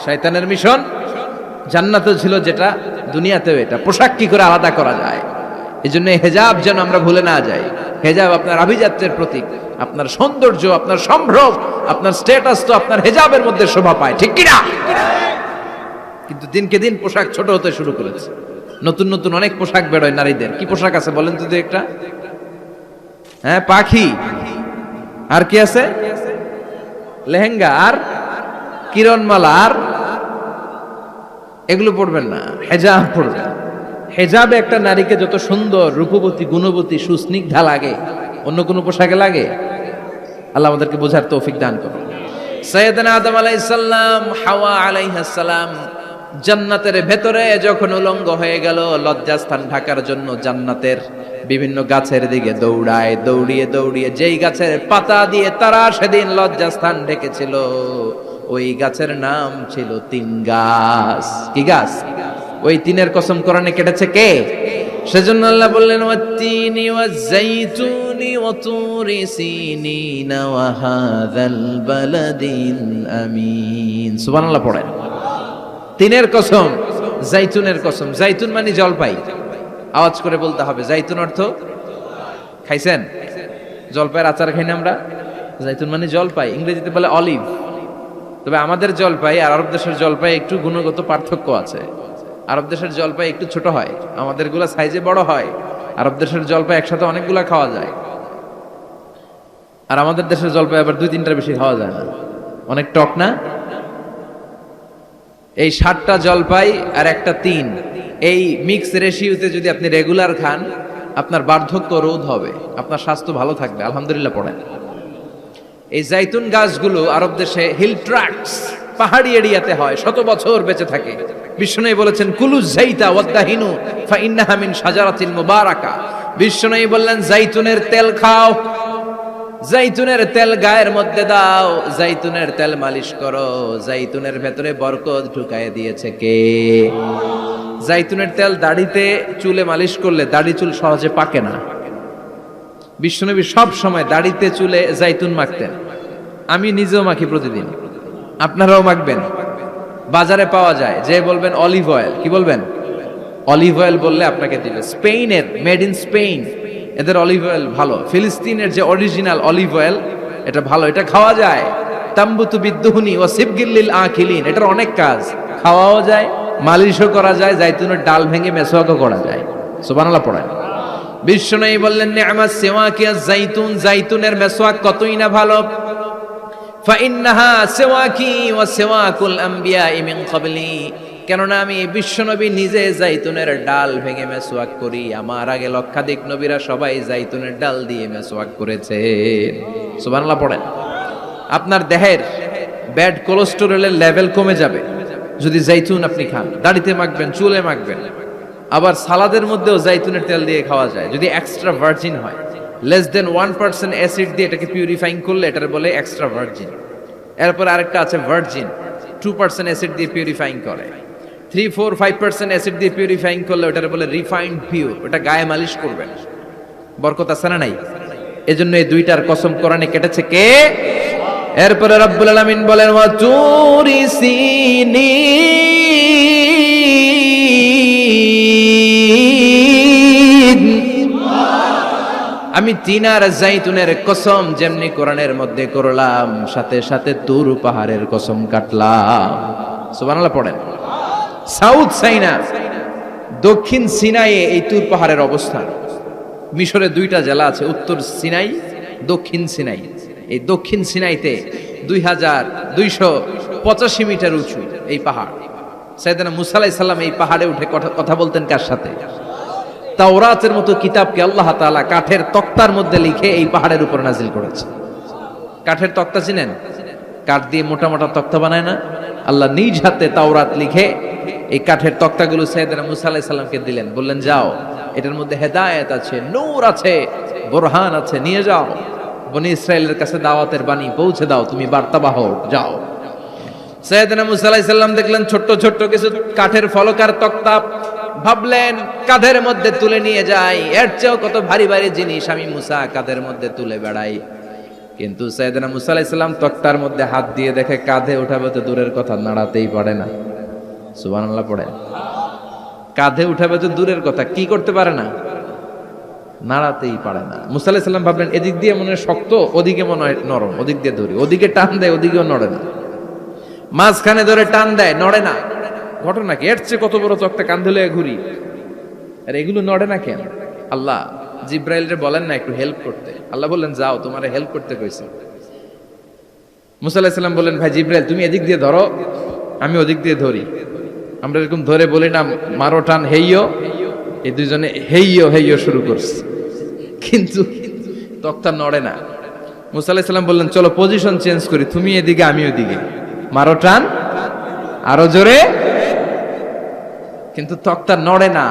শয়তানের মিশন। জান্নাতে ছিল যেটা, দুনিয়াতেও এটা। পোশাক কি করে আলাদা করা যায়? এই জন্য হেজাব যেন আমরা ভুলে না যাই। হেজাব আপনার আভিজাত্যের প্রতীক, আপনার সৌন্দর্য, আপনার সম্ভ্রম, আপনার স্ট্যাটাস তো আপনার হেজাবের মধ্যে শোভা পায়। ঠিক কিনা? কিন্তু দিনকে দিন পোশাক ছোট হতে শুরু করেছে। নতুন নতুন অনেক পোশাক বেরোয় নারীদের। কি পোশাক আছে বলেন তো একটা? হ্যাঁ, পাখি। আর কি আছে? লেহেঙ্গা আর কিরণমালা। আর এগুলো পড়বেন না, হেজাব পড়বেন। হেজাবে একটা নারীকে যত সুন্দর, রূপবতী, গুণবতী, সুস্নিগ্ধা লাগে, অন্য কোনো পোশাকে লাগে? আল্লাহ আমাদেরকে বোঝার তৌফিক দান করুন। সাইয়েদনা আদম আলাইহিস সালাম, হাওয়া আলাইহিস সালাম জান্নাতের ভেতরে যখন উলঙ্গ হয়ে গেল, লজ্জাস্থান ঢাকার জন্য জান্নাতের বিভিন্ন গাছের দিকে দৌড়ায়। দৌড়িয়ে দৌড়িয়ে যেই গাছের পাতা দিয়ে তারা সেদিন লজ্জাস্থান ঢেকেছিল, ওই গাছের নাম ছিল তিন গাছ। কি গাছ? ওই তিনের কসম কোরআনে কেটেছে কে? সেজন্য আল্লাহ বললেন, ওয়াত-তিনি ওয়াজ-যাইতুনি ওয়া তুরি সিনিন ওয়া হাযাল বালাদিল আমিন। সুবহানাল্লাহ পড়েন। তিনের কসম, জাইতুনের কসম। জাইতুন মানে জলপাই। আওয়াজ করে বলতে হবে। জাইতুন অর্থ খাইছেন? জলপাইয়ের আচার খাই না আমরা? জাইতুন মানে জলপাই, ইংরেজিতে বলে অলিভ। তবে আমাদের জলপাই আর আরব দেশের জলপাই একটু গুণগত পার্থক্য আছে। আরব দেশের জলপাই একটু ছোট হয়, আমাদের গুলা সাইজে বড় হয়। আরব দেশের জলপাই একসাথে অনেকগুলা খাওয়া যায়, আর আমাদের দেশের জলপাই আবার 2-3টার বেশি খাওয়া যায় না, অনেক টক না? এই 7টা জলপাই আর একটা তিন, এই মিক্স রেশিওতে যদি আপনি রেগুলার খান, আপনার বার্ধক্য রোধ হবে, আপনার স্বাস্থ্য ভালো থাকবে। আলহামদুলিল্লাহ পড়েন। এই জাইতুন গাছগুলো আরব দেশে হিল ট্র্যাক্টস, পাহাড়ি এরিয়াতে হয়, 100 বছর বেঁচে থাকে। বিশ্বনবী বলেছেন, কুলু যাইতা ওয়াদাহিনু ফা ইন্নাহা মিন শাজারাতিল মুবারাকা। বিশ্বনবী বললেন, জাইতুনের তেল খাও, জাইতুনের তেল গায়ের মধ্যে দাও, জাইতুনের তেল মালিশ করো, জাইতুনের ভেতরে বরকত ঢুকায় দিয়েছে কে? জাইতুনের তেল দাড়িতে চুলে মালিশ করলে দাড়ি চুল সহজে পাকে না। বিশ্বনবী সব সময় দাড়িতে চুলে জাইতুন মাখতেন। আমি নিজেও মাখি প্রতিদিন, আপনারাও মাখবেন। বাজারে পাওয়া যায়, যে বলবেন অলিভ অয়েল, কি বলবেন? অলিভ অয়েল বললে আপনাকে দিবে। স্পেনের, মেড ইন স্পেন, এদের অলিভ অয়েল ভালো। ফিলিস্তিনের যে অরিজিনাল অলিভ অয়েল, এটা ভালো, এটা খাওয়া যায়। তাম্বুতু বিদ্দুহুনি ওয়া সিবগিল আখিলিন, এটার অনেক কাজ, খাওয়াও যায়, মালিশও করা যায়, জাইতুনের ডাল ভেঙে মেসওয়াকও করা যায়। সুবহানাল্লাহ পড়েন। বিশ্বনবী বললেন, নি'মাস সিওয়াকিয়াজ জাইতুন, জাইতুনের মেসওয়াক কতই না ভালো। ফাইন্নাহা সিওয়াকি ওয়া সিওয়াকুল আমবিয়াই মিন ক্বাবলি, কেননা আমি বিশ্বনবী নিজে জাইতুনের ডাল ভেঙে মেসওয়াক করি, আমার আগে লক্ষাধিক নবীরা সবাই জাইতুনের ডাল দিয়ে মেসওয়াক করেছে। সুবহানাল্লাহ পড়েন। আপনার দেহের ব্যাড কোলেস্টেরলের লেভেল কমে যাবে যদি জাইতুন আপনি খান। দাড়িতে মাখবেন, চুলে মাখবেন, আবার সালাদের মধ্যেও জাইতুনের তেল দিয়ে খাওয়া যায় যদি এক্সট্রা ভার্জিন হয়। লেস দেন 1% অ্যাসিড দিয়ে এটাকে পিউরিফাইং করলে এটার বলে এক্সট্রা ভার্জিন। এরপর আরেকটা আছে ভার্জিন, 2% অ্যাসিড দিয়ে পিউরিফাইং করে। 3-4-5% অ্যাসিড দিয়ে পিউরিফাইং করলে ওটার বলে রিফাইন্ড পিওর, ওটা গায়ে মালিশ করবেন, বরকত আছে না নাই? এজন্য এই দুইটার কসম কোরআনে কেটেছে কে? এরপরে রব্বুল আলামিন বলেন, ওয়া তুরি সিনিন, আমি তিন আর জাইতুনের কসম যেমনি কোরআনের মধ্যে করলাম, সাথে সাথে তুর পাহাড়ের কসম কাটলাম। সুবহানাল্লাহ পড়েন। সাউথ সাইনা, দক্ষিণ সিনাইয়ে এই তুর পাহাড়ের অবস্থান। মিশরে দুইটা জেলা আছে, উত্তর সিনাই, দক্ষিণ সিনাই। এই দক্ষিণ সিনাইতে 2285 মিটার উঁচু এই পাহাড়। সাইয়েদনা মুসা আলাইহিস সালাম এই পাহাড়ে উঠে কথা বলতেন কার সাথে? তাওরাতের মতো কিতাবকে আল্লাহ তাআলা কাঠের তক্তার মধ্যে লিখে এই পাহাড়ের উপর নাজিল করেছে। কাঠের তক্তা চিনেন? কাঠ দিয়ে মোটা মোটা তক্তা বানায় না? আল্লাহ নিজ হাতে তাওরাত লিখে এই কাঠের তক্তাগুলো সাইয়েদনা মুসা আলাইহিস সালামকে দিলেন, বললেন যাও, এটার মধ্যে হেদায়েত আছে, নূর আছে, বুরহান আছে, নিয়ে যাও, বনি ইসরায়েলের কাছে দাওয়াতের বাণী পৌঁছে দাও, তুমি বার্তাবাহক, যাও। সাইয়েদনা মুসা আলাইহিস সালাম দেখলেন ছোট্ট ছোট্ট কিছু কাঠের ফলকার তক্তা, ভাবলেন কাঁধের মধ্যে তুলে নিয়ে যাই, এর চেয়েও কত ভারী ভারী জিনিস আমি মুসা কাঁধের মধ্যে তুলে বেড়াই। কিন্তু সাইয়েদনা মুসা আলাইহিস সালাম তক্তার মধ্যে হাত দিয়ে দেখে কাঁধে উঠাবে তো দূরের কথা, নাড়াতেই পারে না। সুবহানাল্লাহ পড়ে। কাঁধে উঠাবে তো দূরের কথা, কি করতে পারে না? নাড়াতেই পারে না। মুসা আলাইহিস সালাম ভাবলেন এদিক দিয়ে মনে হয় শক্ত, ওদিকে মনে হয় নরম, ওদিক দিয়ে ধরি, ওদিকে টান দেয়, ওদিকেও নড়ে না, মাঝখানে ধরে টান দেয়, নড়ে না। ঘটনা কি? এর চেয়ে কত বড় তক্তা কাঁধে লয়ে ঘুরি, আর এগুলো নড়ে না কেন? আল্লাহ জিব্রাইলরে বলেন না একটু হেল্প করতে? আল্লাহ বললেন যাও, তোমারে হেল্প করতে কইছে। মুসা আলাইহিস সালাম বললেন ভাই জিব্রাইল তুমি এদিক দিয়ে ধরো, আমি ওদিক দিয়ে ধরি। আমরা এরকম ধরে বলি না মারো টান হেইয়ো, এই দুইজনে হেইয়ো হেইয়ো শুরু করছে, কিন্তু তক্তা নড়ে না। মুসা আলাইহিস সালাম বললেন চলো পজিশন চেঞ্জ করি, তুমি এদিকে আমি ওদিকে, মারো টান আরো জোরে, কিন্তু তক্তা নড়ে না।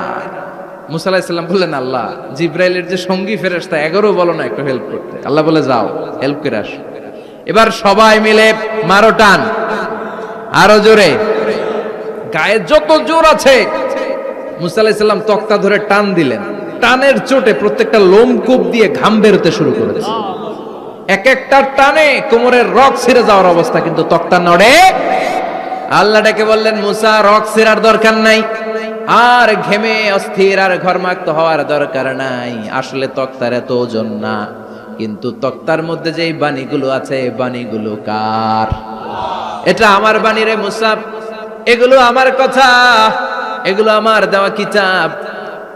মুসা আলাইহিস সালাম বললেন আল্লাহ জিব্রাইলের যে সঙ্গী ফেরেশতা 11 বলো না একটু হেল্প করতে? আল্লাহ বলে যাও হেল্প করে আসো। এবার সবাই মিলে মারো টান আরো জোরে, গায়ে যত জোর আছে মুসা আলাইহিস সালাম তক্তা ধরে টান দিলেন। টানের চোটে প্রত্যেকটা লোমকূপ দিয়ে ঘাম বেরোতে শুরু করেছে। এক একটা টানে কোমরের রক ছিঁড়ে যাওয়ার অবস্থা, কিন্তু তক্তা নড়ে। আল্লাহ ডেকে বললেন মুসা রক ছিঁড়ার দরকার নাই, আর ঘেমে অস্থির আর ঘর্মাক্ত হওয়ার দরকার নাই। আসলে তক্তার এত ওজন না, কিন্তু তক্তার মধ্যে যে বাণীগুলো আছে বাণীগুলো কার? এটা আমার বাণী রে মুসা, এগুলো আমার কথা, এগুলো আমার দেওয়া কিতাব,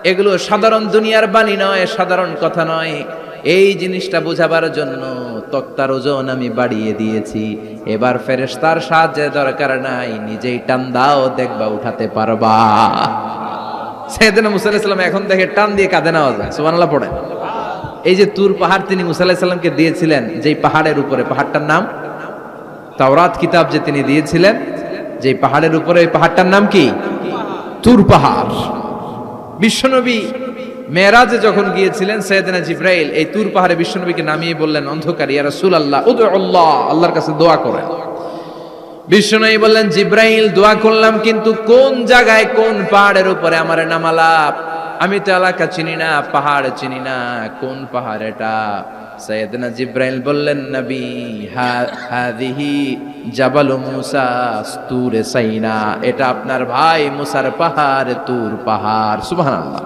এগুলো সাধারণ দুনিয়ার বাণী নয়, সাধারণ কথা নয়। এই জিনিসটা বোঝাবার জন্য তক্তার ওজন আমি বাড়িয়ে দিয়েছি। এবার ফেরেশতার সাহায্যের দরকার নাই, নিজেই টান দাও, দেখবা উঠাতে পারবা। সাইয়েদনা মুসা আলাইহিস সালাম এখন দেখে টান দিয়ে কাঁধে নেওয়া যায়। সুবহানাল্লাহ পড়ে। এই যে তুর পাহাড় তিনি মুসা আলাইহিস সালামকে দিয়েছিলেন, যেই পাহাড়ের উপরে, পাহাড়টার নাম তাওরাত কিতাব যে তিনি দিয়েছিলেন, যেই পাহাড়ের উপরে, এই পাহাড়টার নাম কি? তুর পাহাড়। বিশ্বনবী মেরাজে যখন গিয়েছিলেন সাইয়েদনা জিব্রাইল এই তুর পাহাড়ে বিশ্বনবীকে নামিয়ে বললেন অন্ধকার, ইয়া রাসূলুল্লাহ উদুল্লাহ, আল্লাহর কাছে দোয়া করেন। বিশ্বনবী বললেন জিব্রাইল দোয়া করলাম, কিন্তু কোন জায়গায় কোন পাহাড়ের উপরে আমারে নামালা? আমি তো এলাকা চিনি না, পাহাড় চিনি না, কোন পাহাড় এটা? সাইয়েদনা জিব্রাইল বললেন নবী হাদিহি জাবালু মুসা তুর সাইনা, এটা আপনার ভাই মুসার পাহাড়, তুর পাহাড়। সুবহানাল্লাহ।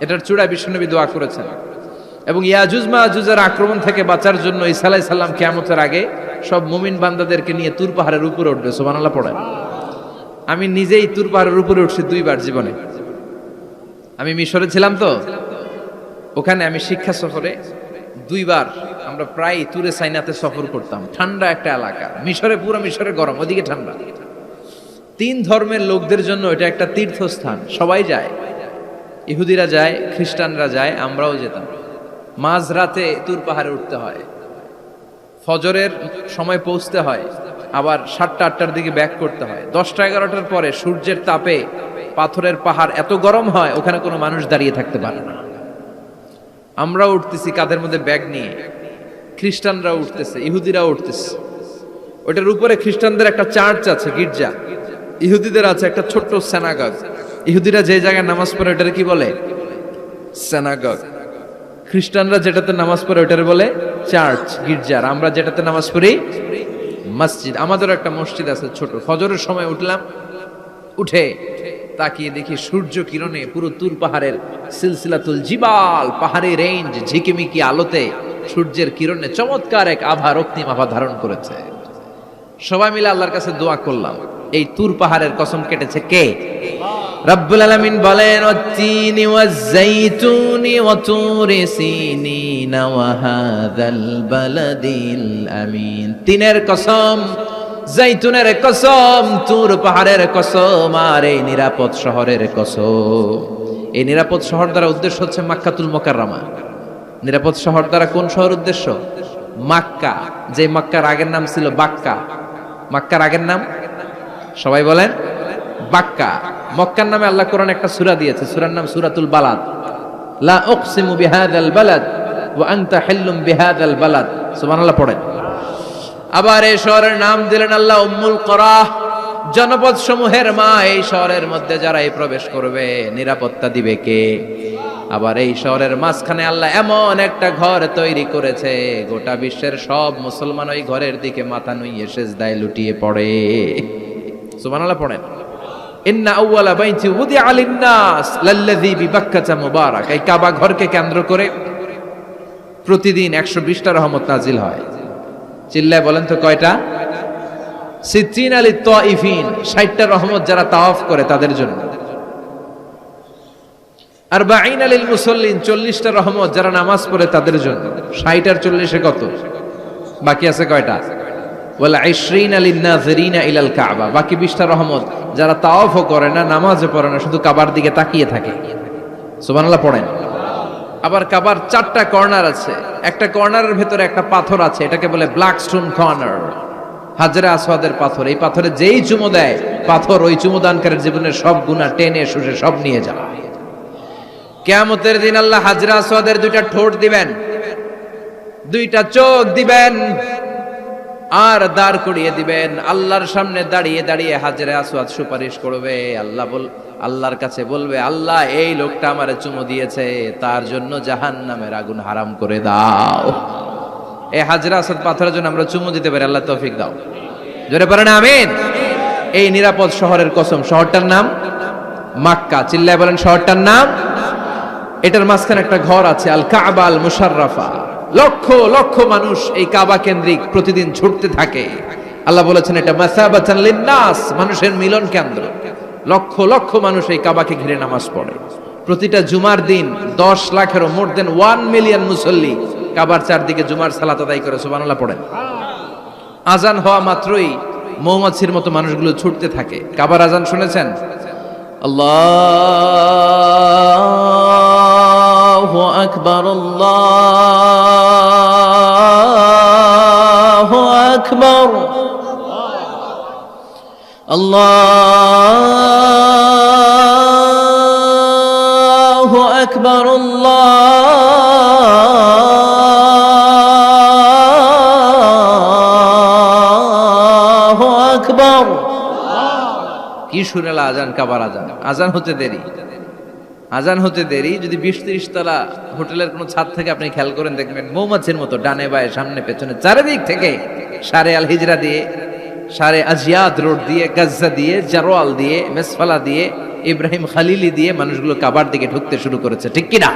এটার চূড়ায় বিশ্বনবী দোয়া করেছেন। এবং ইয়াজুজ মাজুজের আক্রমণ থেকে বাঁচার জন্য ঈসা আলাইহিস সালাম কিয়ামতের আগে সব মুমিন বান্দাদেরকে নিয়ে তুর পাহাড়ের উপরে উঠবে। সুবহানাল্লাহ পড়েন। আমি নিজেই তুর পাহাড়ের উপরে উঠছি 2 বার জীবনে। আমি মিশরে ছিলাম তো, ওখানে আমি শিক্ষা সফরে 2 বার আমরা প্রায় তুরে সাইনাতে সফর করতাম। ঠান্ডা একটা এলাকা, মিশরে পুরো মিশরে গরম, ওদিকে ঠান্ডা। 3 ধর্মের লোকদের জন্য এটা একটা তীর্থস্থান, সবাই যায়, ইহুদিরা যায়, খ্রিস্টানরা যায়, আমরাও যেতাম। মাঝরাতে তুর পাহাড়ে উঠতে হয়, ফজরের সময় পৌঁছতে হয়, আবার 7টা-8টার দিকে ব্যাক করতে হয়। 10টা-11টার পরে সূর্যের তাপে পাথরের পাহাড় এত গরম হয় ওখানে কোনো মানুষ দাঁড়িয়ে থাকতে পারে না। আমরা উঠতেছি কাঁধের মধ্যে ব্যাগ নিয়ে, খ্রিস্টানরা উঠতেছে, ইহুদিরা উঠতেছে। ওটার উপরে খ্রিস্টানদের একটা চার্চ আছে, গির্জা, ইহুদিদের আছে একটা ছোট্ট সিনাগগ। ইহুদিরা যে জায়গায় নামাজ পড়ে ওটার কি বলে? সিনাগগ। খ্রিস্টানরা যেটাতে নামাজ পড়ে ওটার বলে চার্চ, গির্জার। আমরা যেটাতে নামাজ পড়ি মসজিদ। আমাদের একটা মসজিদ আছে ছোট। ফজরের সময় উঠলাম, উঠে তাকিয়ে দেখি সূর্য কিরণে পুরো তুর পাহাড়ের সিলসিলাতুল জিবাল, পাহাড়ি রেঞ্জ ঝিকিমিকি আলোতে সূর্যের কিরণে চমৎকার এক আভা, রক্তিম আভা ধারণ করেছে। সবাই মিলে আল্লাহর কাছে দোয়া করলাম, এই তুর পাহাড়ের কসম কেটেছে কে? রব্বুল আলামিন বলেন, ওয়াত-তিনি ওয়াজ-যাইতুনি ওয়া তুরি সিনিন ওয়া হাযাল বালাদিল আমিন। তিনের কসম, জাইতুনের কসম, তুর পাহাড়ের কসম, আর এই নিরাপদ শহরের কসম। এই নিরাপদ শহর দ্বারা উদ্দেশ্য হচ্ছে মক্কাতুল মুকাররমা। নিরাপদ শহর দ্বারা কোন শহর উদ্দেশ্য? মক্কা, যে মক্কার আগের নাম ছিল বাক্কা। মক্কার আগের নাম সবাই বলেন বাক্কা। মক্কার নামে আল্লাহ কোরআন একটা সূরা দিয়েছে, সূরার নাম সূরাতুল বালাদ। লা উকসিমু বিহাযাল বালাদ ওয়া আনতা হিল্লুম বিহাযাল বালাদ। সুবহানাল্লাহ পড়েন। আবার এই শহরের নাম দিলেন আল্লাহ উম্মুল কুরা, জনপদ সমূহের মা। এই শহরের মধ্যে যারা এই প্রবেশ করবে নিরাপত্তা দিবে কে? আবার এই শহরের মাঝখানে আল্লাহ এমন একটা ঘর তৈরি করেছে, গোটা বিশ্বের সব মুসলমান ওই ঘরের দিকে মাথা নুইয়ে সিজদায় লুটিয়ে পড়ে। সুবহানাল্লাহ পড়েন। ইন্না আউওয়ালা বাইতি উদিআ লিন-নাস লাল্লাযী বিবাক্কাতা মুবারাক। এই কাবা ঘরকে কেন্দ্র করে প্রতিদিন 120টা রহমত নাজিল হয়। চিল্লায় বলেন তো কয়টা? 60 লিত তাইফিন, 60টা রহমত যারা তাওয়াফ করে তাদের জন্য। 40 লিল মুসাল্লিন, 40টা রহমত যারা নামাজ পড়ে তাদের জন্য। 60 আর 40 কত? বাকি আছে কয়টা? ওয়াল 20 লিন-নাযিরিনা ইলাল কাবা, বাকি 20টা রহমত যারা তাওয়াফও করে না, নামাজও পড়ে না, শুধু কাবার দিকে তাকিয়ে থাকে। সুবহানাল্লাহ পড়েন। আবার কাবার 4টা কর্নার আছে, একটা কর্নারের ভেতরে একটা পাথর আছে, এটাকে বলে ব্ল্যাক স্টোন কর্নার, হাজরে আসওয়াদের পাথর। এই পাথরে যেই চুমো দেয়, পাথর ওই চুমোদানকারীর জীবনের সব গুনাহ টেনে শুষে সব নিয়ে যায়। কিয়ামতের দিন আল্লাহ হাজরে আসওয়াদের 2টা ঠোঁট দিবেন, 2টা চোখ দিবেন, আর দাঁড় করিয়ে দিবেন। আল্লাহর সামনে দাঁড়িয়ে দাঁড়িয়ে হাজরে আসওয়াদ সুপারিশ করবে। আল্লাহর কাছে বলবে, আল্লাহ এই লোকটা আমারে চুমু দিয়েছে, তার জন্য জাহান্নামের আগুন হারাম করে দাও। এই হাজরে আসওয়াদ পাথরের জন্য আমরা চুমু দিতে পারি, আল্লাহ তৌফিক দাও। জোরে পড়েন আমিন। এই নিরাপদ শহরের কসম, শহরটার নাম মক্কা। চিল্লায় বলেন শহরটার নাম। এটার মাঝখানে একটা ঘর আছে, আল কাবা আল মুশাররাফা। লক্ষ লক্ষ মানুষ এই কাবা কেন্দ্রিক প্রতিদিন ছুটতে থাকে। আল্লাহ বলেছেন এটা মাসাবাতান লিন-নাস, মানুষের মিলন কেন্দ্র। লক্ষ লক্ষ মানুষ এই কাবাকে ঘিরে নামাজ পড়ে। প্রতিটা জুমার দিন 10 লাখেরও মোর দেন 1 মিলিয়ন মুসল্লি কাবার চারদিকে জুমার সালাত আদায় করে। সুবহানাল্লাহ পড়েন। আজান হওয়া মাত্রই মৌমাছির মতো মানুষগুলো ছুটতে থাকে। কাবার আজান শুনেছেন? আল্লাহু আকবার, আল্লাহু আকবার, আল্লাহু আকবার, আল্লাহু আকবার। কি শুনেলা আজান, কাবার আজান। আজান হতে দেরি, আজান হতে দেরি। যদি 20-30 তলা হোটেলের কোনো ছাদ থেকে আপনি খেয়াল করেন, দেখবেন মৌমাছির মতো ডানে বায়ে সামনে পেছনে চারিদিক থেকে সারে আল হিজরা দিয়ে, সারে আজিয়াদ রোড দিয়ে, গাজ্জা দিয়ে, জারোয়াল দিয়ে, মেসফালা দিয়ে, ইব্রাহিম খালিলি দিয়ে মানুষগুলো কাবার দিকে ঢুকতে শুরু করেছে, ঠিক কিনা?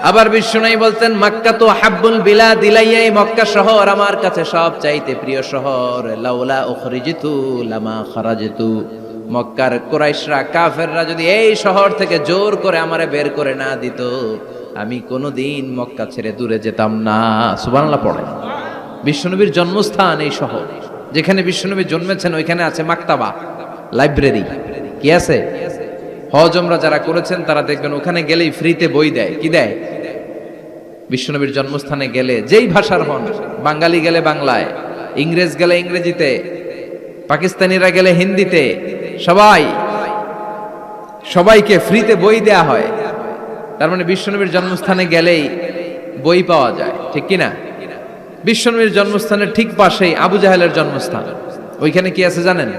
আবার বিশ্বনবী বলতেন, মক্কা তো হাব্বুল বিলাদ ইলাইয়া, মক্কা শহর আমার কাছে সব চাইতে প্রিয় শহর। লাউলা উখরিজিতু লামা খারাজতু, মক্কার কুরাইশরা, কাফেররা যদি এই শহর থেকে জোর করে আমারে বের করে না দিত, আমি কোনোদিন মক্কা ছেড়ে দূরে যেতাম না। সুবহানাল্লাহ পড়েন। বিশ্বনবীর জন্মস্থান এই শহর, যেখানে বিশ্বনবী জন্মেছেন ওইখানে আছে মাকতাবা, লাইব্রেরি। কি আছে? হজ উমরা যারা করেছেন তারা দেখবেন ওখানে গেলেই ফ্রিতে বই দেয়। কি দেয়? বিশ্বনবীর জন্মস্থানে গেলে যেই ভাষার হন, বাঙালি গেলে বাংলায়, ইংরেজ গেলে ইংরেজিতে, পাকিস্তানিরা গেলে হিন্দিতে, সবাইকে ফ্রিতে বই দেয়া হয়। তার মানে বিশ্বনবীর জন্মস্থানে গেলেই বই পাওয়া যায়, ঠিক কিনা? বিশ্বনবীর জন্মস্থানের ঠিক পাশেই আবু জাহেলের জন্মস্থান। ওইখানে কি আছে জানেন?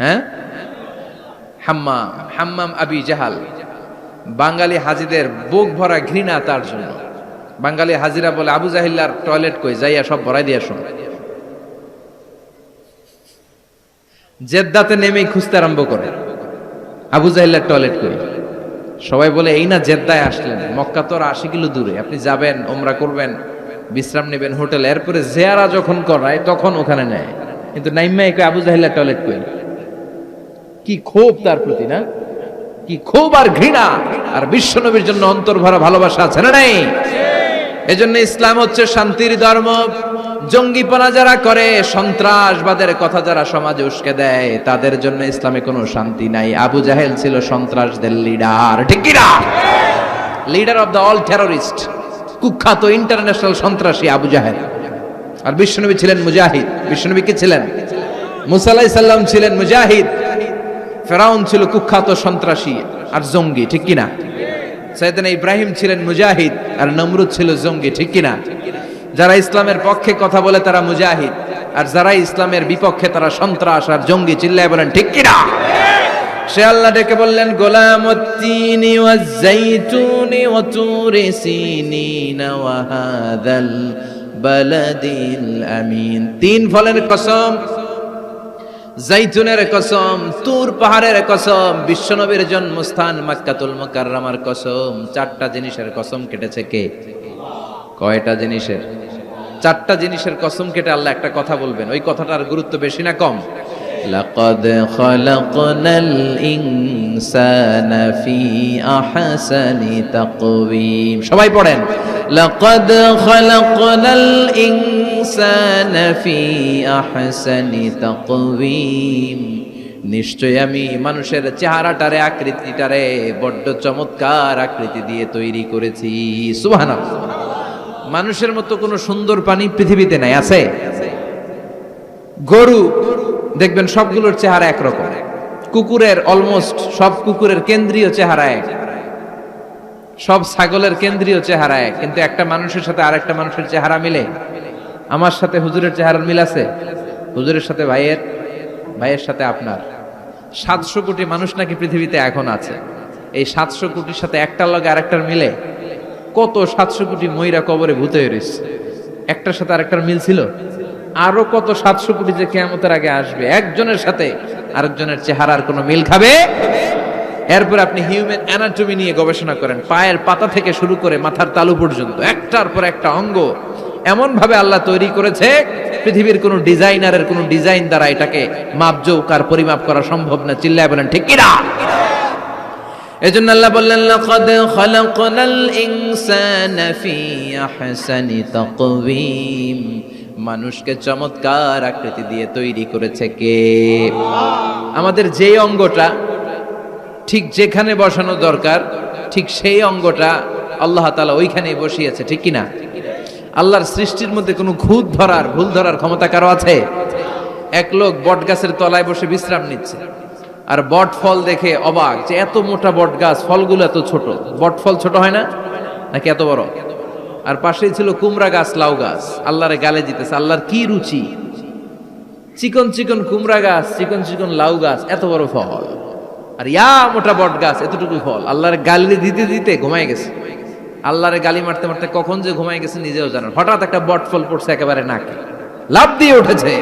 হ্যাঁ, হাম্মাম, হাম্মাম আবি জাহাল। বাঙালি হাজিদের বুক ভরা ঘৃণা তার জন্য। বাঙালি হাজিরা বলে, আবু জাহিল্লার টয়লেট কই, যাইয়া সব ভরাই দিয়া শোন। জেদ্দাতে নেমেই খুঁজতে আরম্ভ করে আবু জাহেলের টয়লেট কই। সবাই বলে এই না জেদ্দায় আসলেন, মক্কা তো আর 80 কিলো দূরে, আপনি যাবেন ওমরা করবেন, বিশ্রাম নেবেন হোটেলে, এরপরে জিয়ারা যখন করায় তখন ওখানে নেয়। কিন্তু নাইম্মা কই আবু জাহেলের টয়লেট কই। কি ক্ষোভ তার প্রতি, না কি ক্ষোভ আর ঘৃণা, আর বিশ্বনবীর জন্য অন্তর ভরা ভালোবাসা আছে না নাই? এজন্য ইসলাম হচ্ছে শান্তির ধর্ম। জঙ্গিপনা যারা করে, সন্ত্রাসবাদের কথা যারা সমাজে উস্কে দেয়, তাদের জন্য ইসলামে কোনো শান্তি নাই। আবু জাহেল ছিল সন্ত্রাসদের লিডার, ঠিক কি না? Leader of the all terrorist, কুখ্যাত ইন্টারন্যাশনাল সন্ত্রাসী আবু জাহেল। আর বিশ্বনবী ছিলেন মুজাহিদ। বিশ্বনবী কি ছিলেন? মুসা আলাইহিস সালাম ছিলেন মুজাহিদ। ফেরাউন ছিল কুখ্যাত সন্ত্রাসী আর জঙ্গি, ঠিক কি না? সাইয়েদনা ইব্রাহিম ছিলেন মুজাহিদ আর নমরুদ ছিল জঙ্গি, ঠিক কি না? যারা ইসলামের পক্ষে কথা বলে তারা মুজাহিদ, আর যারা ইসলামের বিপক্ষে তারা সন্ত্রাস আর জঙ্গি। চিল্লায় বলেন ঠিক কি না? সে আল্লাহ ডেকে বললেন গোলামুত্তিনি ওয়াজ-যাইতুনি ওয়া তুরি সিনিনা ওয়া হাযাল বালাদিল আমিন। তিন ফলের কসম, জাইতুনের কসম, তুর পাহাড়ের কসম, বিশ্বনবীর জন্মস্থান মক্কাতুল মুকাররমার কসম। চারটা জিনিসের কসম কেটেছে কে? কয়টা জিনিসের? চারটা জিনিসের কসম কেটে আল্লাহ একটা কথা বলবেন। ওই কথাটার গুরুত্ব বেশি না কম? লাকাদ খালাকনাল ইনসানা ফি আহসানি তাকওয়িম। সবাই পড়েন, লাকাদ খালাকনাল ইনসানা ফি আহসানি তাকওয়িম। নিশ্চয় আমি মানুষের চেহারাটারে, আকৃতিটারে বড্ড চমৎকার আকৃতি দিয়ে তৈরি করেছি। সুবহানাল্লাহ। মানুষের মতো কোনো সুন্দর প্রাণী পৃথিবীতে নাই, আছে? গরু দেখবেন সবগুলোর চেহারা একরকম। কুকুরের অলমোস্ট সব কুকুরের কেন্দ্রীয় চেহারা এক, সব ছাগলের কেন্দ্রীয় চেহারা এক, কিন্তু একটা মানুষের সাথে আরেকটা মানুষের চেহারা মিলে? আমার সাথে হুজুরের চেহারার মিল আছে, হুজুরের সাথে ভাইয়ের, ভাইয়ের সাথে আপনার। 700 কোটি মানুষ নাকি পৃথিবীতে এখন আছে। এই 700 কোটির সাথে একটার লগে আরেকটার মিলে? কত 700 কোটি ময়রা কবরে ভূত হয়ে রয়েছে, একটার সাথে আরেকটার মিল ছিল? আরো কত 700 কোটি যে কিয়ামতের আগে আসবে, একজনের সাথে আরেকজনের চেহারার কোনো মিল খাবে? এরপর আপনি হিউম্যান অ্যানাটমি নিয়ে গবেষণা করেন, পায়ের পাতা থেকে শুরু করে মাথার তালু পর্যন্ত একটার পর একটা অঙ্গ এমন ভাবে আল্লাহ তৈরি করেছে, পৃথিবীর কোন ডিজাইনারের কোন ডিজাইন দ্বারা এটাকে মাপজোক আর পরিমাপ করা সম্ভব না। চিল্লায় বলেন ঠিক কি না? এজন্য আল্লাহ বললেন লাকাদ খালাকনাল ইনসানা ফি আহসানি তাকওয়িম। মানুষকে চমৎকার আকৃতি দিয়ে তৈরি করেছে কে? আমাদের যে অঙ্গটা ঠিক যেখানে বসানো দরকার, ঠিক সেই অঙ্গটা আল্লাহ তাআলা ওইখানেই বসিয়েছে, ঠিক কি না? আল্লাহর সৃষ্টির মধ্যে কোনো খুঁত ধরার, ভুল ধরার ক্ষমতা কারো আছে? এক লোক বট গাছের তলায় বসে বিশ্রাম নিচ্ছে, আর বট ফল দেখে অবাক যে এত মোটা বট গাছ, ফলগুলো এত ছোট। বট ফল ছোট হয় না নাকি এত বড়? আর পাশেই ছিল কুমড়া গাছ, লাউ গাছ। আল্লাহরে গালে দিতেছে, আল্লাহর কি রুচি! চিকন চিকন কুমড়া গাছ, চিকন চিকন লাউ গাছ, এত বড় ফল, আর ইয়া মোটা বট গাছ, এতটুকু ফল। আল্লাহরে গালি দিতে দিতে ঘুমায় গেছে। আল্লাহরে গালি মারতে মারতে কখন যে ঘুমায় গেছে নিজেও জানেন। হঠাৎ একটা বট ফল পড়ছে একেবারে নাকে, লাফ দিয়ে উঠেছে।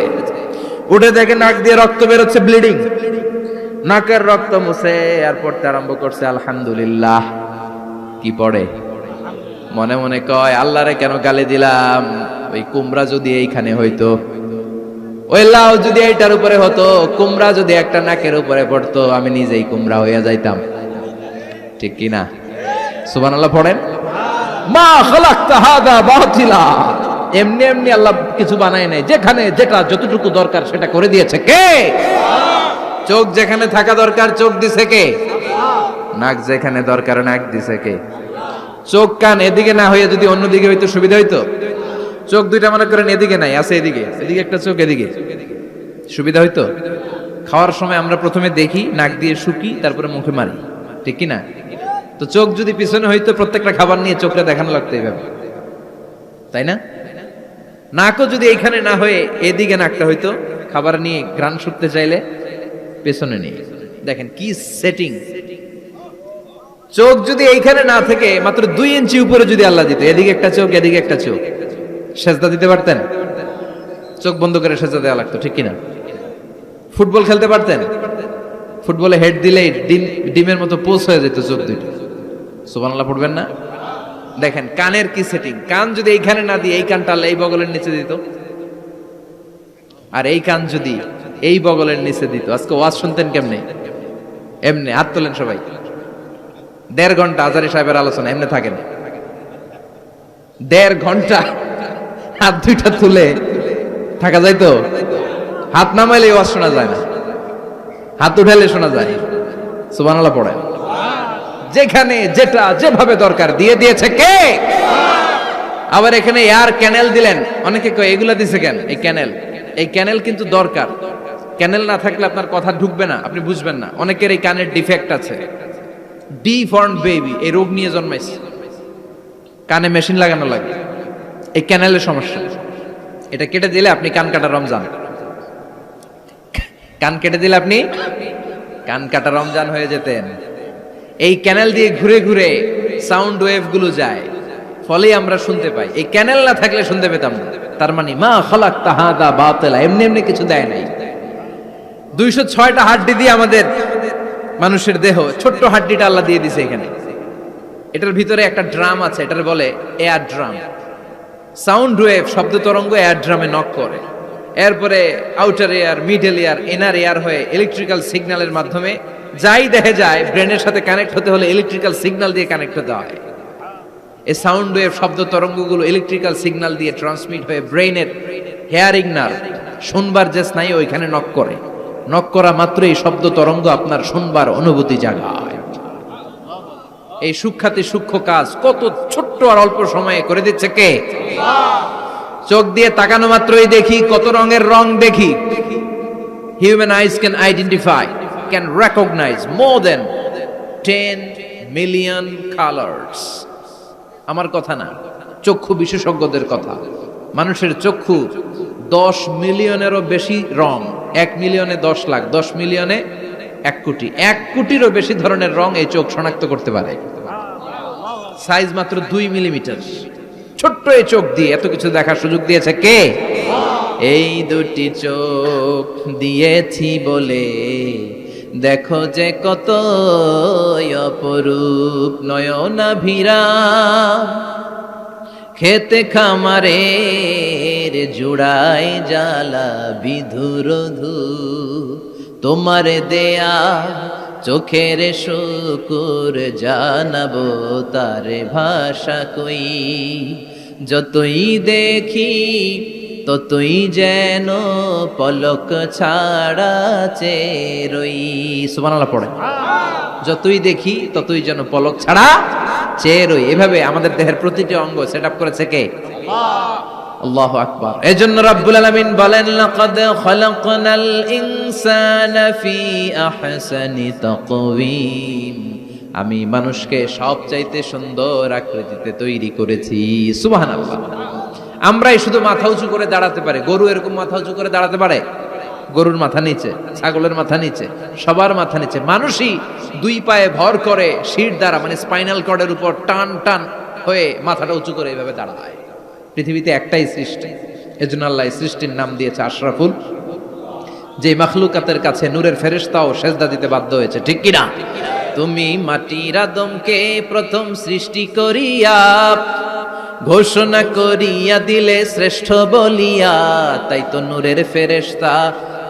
উঠে দেখে নাক দিয়ে রক্ত বেরোচ্ছে, ব্লিডিং। নাকের রক্ত মুছে আর পড়তে আরম্ভ করছে আলহামদুলিল্লাহ। কি পড়ে? মনে মনে কয় আল্লাহরে কেন গালি দিলাম? ওই কুমড়া যদি এইখানে হইতো, ওই লাউ যদি এইটার উপরে হতো, কুমড়া যদি একটা নাকের উপরে পড়তো, আমি নিজেই কুমড়া হইয়া যাইতাম, ঠিক কি না? সুবহানাল্লাহ পড়েন। মা খালাকতা হাদা বাতিলা। এমনি এমনি আল্লাহ কিছু বানায় নাই, যেখানে যেটা যতটুকু দরকার সেটা করে দিয়েছে কে? চোখ যেখানে থাকা দরকার চোখ দিছে কে? নাক যেখানে দরকার নাক দিছে কে? চোখ কান এদিকে না হয়ে যদি অন্যদিকে হইতো সুবিধা হইতো? চোখ দুইটা মনে করেন এদিকে নাই, আছে এদিকে, এদিকে একটা চোখ, এদিকে, সুবিধা হইতো? খাওয়ার সময় আমরা প্রথমে দেখি, নাক দিয়ে শুকি, তারপরে মুখে মারি, ঠিক কি না? তো চোখ যদি পিছনে হইতো, প্রত্যেকটা খাবার নিয়ে চোখটা দেখানো লাগতো এইভাবে, তাই না? নাকও যদি এইখানে না হয়ে এদিকে নাকটা হইতো, খাবার নিয়ে ঘ্রাণ শুকতে চাইলে পেছনে নিয়ে। দেখেন কি সেটিং! চোখ যদি এইখানে না থেকে মাত্র 2 ইঞ্চি উপরে যদি আল্লাহ দিত, এদিকে একটা চোখ এদিকে একটা চোখ, সেজদা দিতে পারতেন? চোখ বন্ধ করে সেজদা দেওয়া লাগতো, ঠিক কিনা? ফুটবল খেলতে পারতেন? ফুটবলে হেড দিলেই ডিমের মতো পোষ হয়ে যেত চোখ দুইটা। সুবহানাল্লাহ পড়বেন না? দেখেন কানের কি সেটিং, কান যদি এইখানে না দিয়ে এই কানটা এই বগলের নিচে দিত, আর এই কান যদি এই বগলের নিচে দিত, আজকে ওয়াজ শুনতেন কেমনে? এমনি। হাত তোলেন সবাই। 1.5 ঘন্টা আজারি সাহেবের আলোচনা এমনি থাকেন, 1.5 ঘন্টা হাত দুইটা তুলে থাকা যায় তো? হাত নামাইলে ওয়াজ শোনা যায় না, হাত উঠাইলে শোনা যায়। সুবহানাল্লাহ পড়েন। যেখানে যেটা যেভাবে দরকার দিয়ে দিয়েছে কে? আবার এখানে এয়ার ক্যানেল দিলেন। অনেকে কয় এগুলা দিছে কেন? এই ক্যানেল কিন্তু দরকার। ক্যানেল না থাকলে আপনার কথা ঢুকবে না, আপনি বুঝবেন না। অনেকের এই কানের ডিফেক্ট আছে, ডিফর্ম বেবি, এই রোগ নিয়ে জন্মাইছে, কানে মেশিন লাগানো লাগে, এই ক্যানেলের সমস্যা। এটা কেটে দিলে আপনি কান কাটা রমজান, কান কেটে দিলে আপনি কান কাটা রমজান হয়ে যেতেন। এই ক্যানেল দিয়ে ঘুরে ঘুরে সাউন্ড ওয়েভ গুলো যায়, ফলে আমরা শুনতে পাই। এই ক্যানেল না থাকলে শুনতে পেতাম না। তার মানে মা খালাকতা হাযা বাতিলা, এমনি এমনি কিছু দেয় নাই। 206টা হাড্ডি দিয়ে আমাদের মানুষের দেহ, ছোট্ট হাড্ডিটা আল্লাহ দিয়ে দিছে এখানে। এটার ভিতরে একটা ড্রাম আছে, এটার বলে এয়ার ড্রাম। সাউন্ড ওয়েভ, শব্দ তরঙ্গ এয়ার ড্রামে নক করে, এরপরে outer air, middle air, inner air হয়ে ইলেকট্রিক্যাল সিগন্যালের মাধ্যমে যাই দেখে যায়, ব্রেনের সাথে কানেক্ট হতে হলে ইলেকট্রিক্যাল সিগন্যাল দিয়ে কানেক্ট হতে হয়। এই সাউন্ড ওয়েভ, শব্দ তরঙ্গগুলো ইলেকট্রিক্যাল সিগন্যাল দিয়ে ট্রান্সমিট হয়ে ব্রেনের হেয়ারিং নার্ভ, শুনবার যে স্নায়ু, ওইখানে নক করে। নক করা মাত্রই শব্দ তরঙ্গ আপনার শুনবার অনুভূতি জাগায়। এই সূক্ষ্মাতি সূক্ষ্ম কাজ কত ছোট্ট আর অল্প সময়ে করে দিচ্ছে কে? চোখ দিয়ে তাকানো মাত্রই দেখি কত রঙের রং দেখি। Human eyes can identify, can recognise more than 10 million colours. আমার কথা না, চক্ষু বিশেষজ্ঞদের কথা। মানুষের চক্ষু 10 মিলিয়নেরও বেশি রং, 1 মিলিয়নে 10 লাখ, 10 মিলিয়নে 1 কোটি, 1 কোটিরও বেশি ধরনের রং এই চোখ শনাক্ত করতে পারে। সাইজ মাত্র 2 মিলিমিটার। ছোট্ট এই চোখ দিয়ে এত কিছু দেখার সুযোগ দিয়েছে কে? এই দুটি চোখ দিয়েছি বলে দেখো যে কত অপরূপ নয়নাভিরা, খেতে খামারের জুড়াই জ্বালা বিধুর ধু, তোমার দেয়া চোখের শুকুর জানাবো তার ভাষা কই, যতই দেখি ততই যেন পলক ছাড়া চেরই। সুবহানাল্লাহ পড়ে। যতই দেখি ততই যেন পলক ছাড়া চেরই। এভাবে আমাদের দেহের প্রতিটি অঙ্গ সেটআপ করেছে কে? আল্লাহু আকবার। এজন্য রব্বুল আলামিন বলেন, লাকাদ খালাকনাল ইনসানা ফি আহসানি তাকওয়িম, আমি মানুষকে সবচাইতে সুন্দর আকৃতিতে তৈরি করেছি। সুবহানাল্লাহ। আমরাই শুধু মাথা উঁচু করে দাঁড়াতে পারি, গরু এরকম মাথা উঁচু করে দাঁড়াতে পারে? গরুর মাথা নিচে, ছাগলের মাথা নিচে, সবার মাথা নিচে। মানুষই 2 পায়ে ভর করে শির দ্বারা, মানে স্পাইনাল কর্ডের উপর টান টান হয়ে মাথাটা উঁচু করে এইভাবে দাঁড়ায়। পৃথিবীতে একটাই সৃষ্টি, এজন্য আল্লাহ সৃষ্টির নাম দিয়েছে আশরাফুল, যে মাখলুকাতের কাছে নূরের ফেরেশতাও সেজদা দিতে বাধ্য হয়েছে। ঠিক কিনা? তুমি মাটির আদমকে প্রথম সৃষ্টি করিয়া ঘোষণা করিয়া দিলে শ্রেষ্ঠ বলিয়া, তাই তো নূরের ফেরেশতা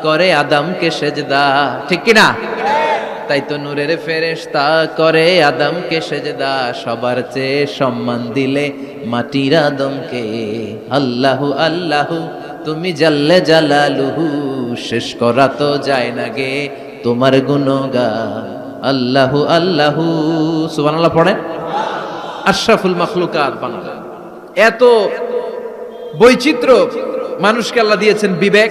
করে আদমকে সেজদা। ঠিক কিনা? তাই তো নূরের ফেরেশতা করে আদমকে সেজদা, সবার চেয়ে সম্মান দিলে মাটির আদমকে। আল্লাহু আল্লাহু তুমি জাল্লে জালালুহু, শেষ করা তো যায় না গে তোমার গুণগান। আল্লাহু আল্লাহু। সুবহানাল্লাহ পড়েন। আশরাফুল মাখলুকাত বানালেন। এত বৈচিত্র্য মানুষকে আল্লাহ দিয়েছেন, বিবেক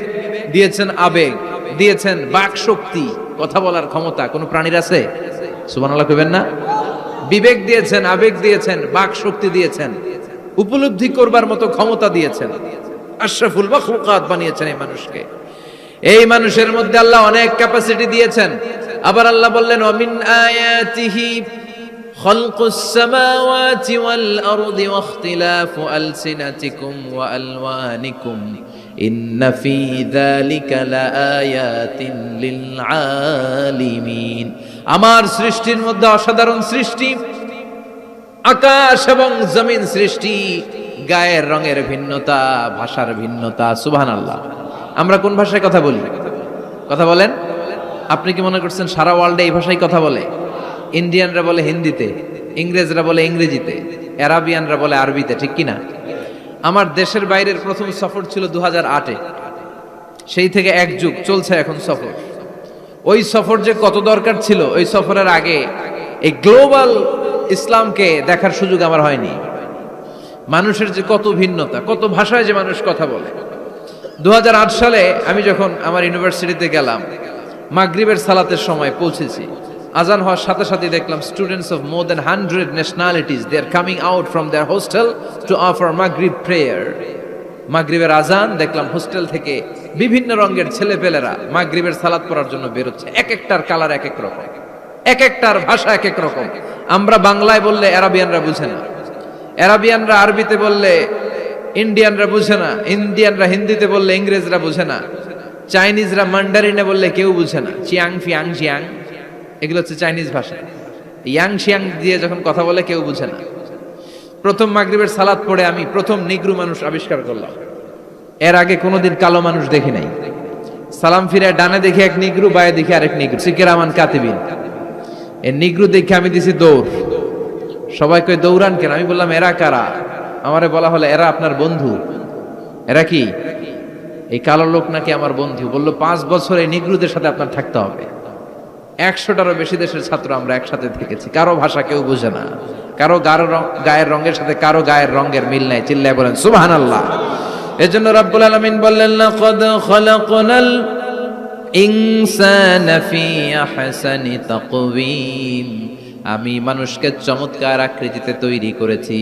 দিয়েছেন, আবেগ দিয়েছেন, বাক শক্তি, কথা বলার ক্ষমতা। কোন প্রাণীর আছে? সুবহানাল্লাহ কইবেন না? বিবেক দিয়েছেন, আবেগ দিয়েছেন, বাক শক্তি দিয়েছেন, উপলব্ধি করবার মতো ক্ষমতা দিয়েছেন। আশরাফুল মাখলুকাত বানিয়েছেন এই মানুষকে। এই মানুষের মধ্যে আল্লাহ অনেক ক্যাপাসিটি দিয়েছেন। আবার আল্লাহ বললেন, ওয়ামিন আয়াতিহি খালকুস সামাওয়াতি ওয়াল আরদি ওয়াখতিলাফু আলসিনাতিকুম ওয়া আলওয়ানিকুম ইন্না ফি যালিকা লাআয়াতিন লিল আলিমিন। আমার সৃষ্টির মধ্যে অসাধারণ সৃষ্টি, আকাশ এবং জমিন সৃষ্টি, গায়ের রঙের ভিন্নতা, ভাষার ভিন্নতা। সুবহানাল্লাহ। আমরা কোন ভাষায় কথা বলি? কথা বলেন। আপনি কি মনে করছেন সারা ওয়ার্ল্ডে এই ভাষায় কথা বলে? ইন্ডিয়ানরা বলে হিন্দিতে, ইংরেজরা বলে ইংরেজিতে, আরাবিয়ানরা বলে আরবিতে, ঠিক কিনা? আমার দেশের বাইরের প্রথম সফর ছিল 2008-এ। সেই থেকে এক যুগ চলছে এখন সফর। ওই সফর যে কত দরকার ছিল, ওই সফরের আগে এই গ্লোবাল ইসলামকে দেখার সুযোগ আমার হয়নি। মানুষের যে কত ভিন্নতা, কত ভাষায় যে মানুষ কথা বলে। 2008 সালে আমি যখন আমার ইউনিভার্সিটিতে গেলাম, মাগরিবের সালাতের সময় পৌঁছেছি। আজান হওয়ার সাথে সাথে দেখলাম students of more than 100 nationalities they are coming out from their hostel to offer মাগরিব প্রেয়ার। মাগরিবের আজান দেখলাম হোস্টেল থেকে বিভিন্ন রঙের ছেলেপেলেরা মাগরিবের সালাত পড়ার জন্য বেরোচ্ছে। এক একটার কালার এক এক রকম, এক একটার ভাষা এক এক রকম। আমরা বাংলায় বললে আরাবিয়ানরা বুঝে না, আরাবিয়ানরা আরবিতে বললে ইন্ডিয়ানরা বুঝে না, ইন্ডিয়ানরা হিন্দিতে বললে ইংরেজরা বুঝে না, চাইনিজরা মান্ডারিনে বললে কেউ বুঝে না। চিয়াং ফিয়াং জিয়াং, এগুলো হচ্ছে চাইনিজ ভাষা। ইয়াং শিয়াং দিয়ে যখন কথা বলে কেউ বুঝে না। প্রথম মাগরিবের সালাত পড়ে আমি প্রথম নিগ্রু মানুষ আবিষ্কার করলাম। এর আগে কোনোদিন কালো মানুষ দেখি নাই। সালাম ফিরে ডানে দেখি এক নিগ্রু, বায়ে দেখি আরেক নিগ্রু, সিকেরামান কাতিবিন। এই নিগ্রু দেখে আমি দিছি দৌড়। সবাই কই দৌড়ান কেন? আমি বললাম এরা কারা? আমারে বলা হলো এরা আপনার বন্ধু। এরা কি? এই কালো লোক নাকি আমার বন্ধু। বললো 5 বছর এই নিগ্রুদের সাথে আপনার থাকতে হবে। 100টারও বেশি দেশের ছাত্র আমরা একসাথে থেকেছি। কারো ভাষা কেউ বুঝে না, কারো গায়ের রঙের সাথে কারো গায়ের রঙের মিল নাই। চিল্লায় বলেন সুবহানাল্লাহ। এজন্য রব্বুল আলামিন বললেন লাকাদ খালাকনাল ইনসানা ফি আহসানি তাকওয়িম, আমি মানুষকে চমৎকার আকৃতিতে তৈরি করেছি।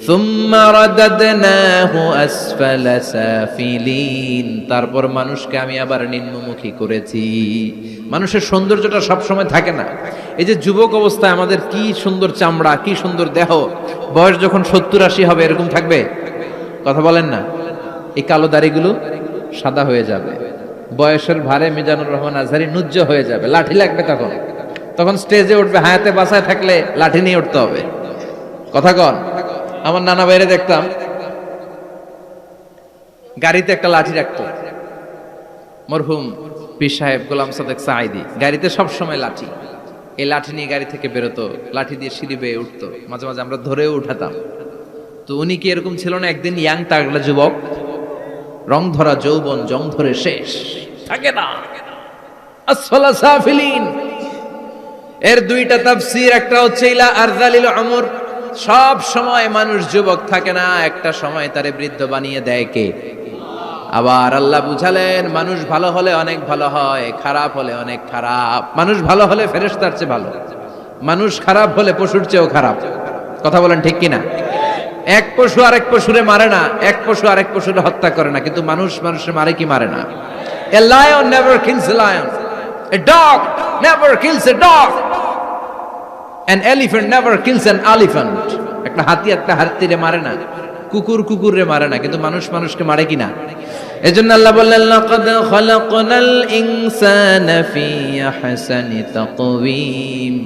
সুম্মা রাদাদনাহু আসফালা সাফিলিন, তারপর মানুষকে আমি আবার নিম্নমুখী করেছি। মানুষের সৌন্দর্যটা সব সময় থাকে না। এই যে যুবক অবস্থায় আমাদের কি সুন্দর চামড়া, কি সুন্দর দেহ, বয়স যখন 70-80 হবে এরকম থাকবে? কথা বলেন না। এই কালো দাড়িগুলো সাদা হয়ে যাবে, বয়সের ভারে মিজানুর রহমান আজহারি নুজ্জ হয়ে যাবে, লাঠি লাগবে তখন। তখন স্টেজে উঠবে, হায়াতে বাসায় থাকলে লাঠি নিয়ে উঠতে হবে। কথা কন। আমার নানা বাইরে দেখতাম গাড়িতে একটা লাঠি রাখতো, মরহুম পীর সাহেব গোলাম সাদেক সাঈদী। গাড়িতে সব সময় লাঠি, এই লাঠি নিয়ে গাড়ি থেকে বেরোতো, লাঠি দিয়ে সিঁড়ি বেয়ে উঠতো, মাঝে মাঝে আমরা ধরেও উঠাতাম। তো উনি কি এরকম ছিল না? একদিন ইয়াং তাগড়া যুবক, রং ধরা যৌবন, জং ধরে শেষ, থাকে না। আসফালা সাফিলিন এর দুইটা তাফসীর, একটা হচ্ছে ইলা আরযালিল উমর, সব সময় মানুষ যুবক থাকে না, একটা সময় তারে বৃদ্ধ বানিয়ে দেয় কে? আবার আল্লাহ বুঝালেন মানুষ ভালো হলে অনেক ভালো হয়, খারাপ হলে অনেক খারাপ। মানুষ ভালো হলে ফেরেশতার চেয়ে ভালো, মানুষ খারাপ হলে পশুর চেয়েও খারাপ। কথা বলেন ঠিক কিনা? এক পশু আরেক পশুরে মারে না, এক পশু আরেক পশুরে হত্যা করে না, কিন্তু মানুষ মানুষের মারে কি মারে না? A lion never kills a lion, a dog never kills a dog, an elephant never kills an elephant. একটা হাতি একটা হাতিরে মারে না, কুকুর কুকুরে মারে না, কিন্তু মানুষ মানুষকে মারে কিনা? এজন্য আল্লাহ বললেন লাকাদ খালাকনাল ইনসানা ফি আহসানি তাকওয়িম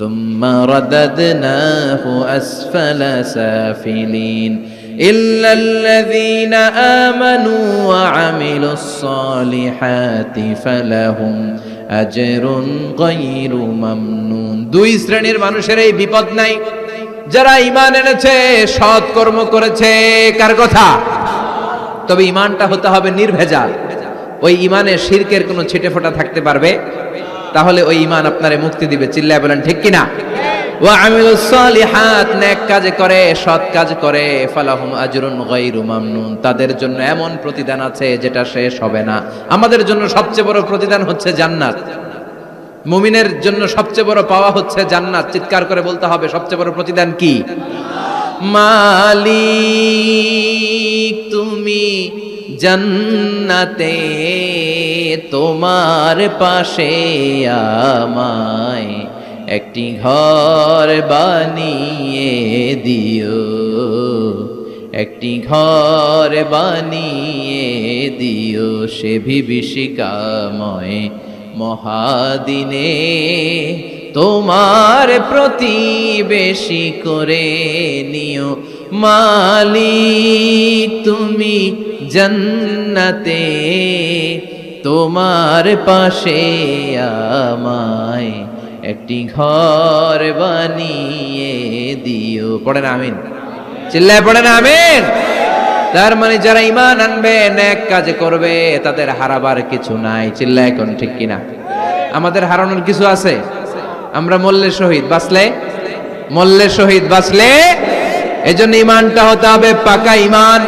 সুম্মা রাদাদনাহু আসফালা সাফিলিন ইল্লাল্লাযীনা আমানু ওয়া আমিলুস সালিহাতি ফালাহুম আজরুন গায়রু মামনুন। দুই শ্রেণীর মানুষের এই বিপদ নাই, যারা ঈমান এনেছে, সৎ কর্ম করেছে। কার কথা? তবে ঈমানটা হতে হবে নির্ভেজাল। ওই ঈমানে শিরকের কোনো ছিটেফোঁটা থাকতে পারবে? তাহলে ওই ঈমান আপনারে মুক্তি দিবে। চিল্লায় বলেন ঠিক কিনা? ওয়া আমিলুস সালিহাত, নেক কাজ করে, সৎ কাজ করে, ফালাহুম আজরুন গায়রু মামনুন, তাদের জন্য এমন প্রতিদান আছে যেটা শেষ হবে না। আমাদের জন্য সবচেয়ে বড় প্রতিদান হচ্ছে জান্নাত। মুমিনের জন্য সবচেয়ে বড় পাওয়া হচ্ছে জান্নাত। চিৎকার করে বলতে হবে সবচেয়ে বড় প্রতিদান কি? মালিক তুমি জান্নাতে, তোমার পাশে আমায় একটি ঘর বানিয়ে দিও, একটি ঘর বানিয়ে দিও সে বিভীষিকাময় মহাদিনে, তোমার প্রতিবেশী করে নিও মালিক তুমি জান্নাতে, তোমার পাশে আমায় একটি ঘর বানিয়ে দিও। পড়েন আমিন, চিল্লায় পড়েন আমিন। তার মানে যারা ঈমান আনবে, নেক কাজ করবে, তাদের হারাবার কিছু নাই। চিল্লায় এখন ঠিক কিনা? আমাদের হারানোর কিছু আছে? আমরা মল্লে শহীদ বাঁচলে, মল্লে শহীদ বাঁচলে, এজন্য ঈমানটা হতে হবে পাকা ঈমান।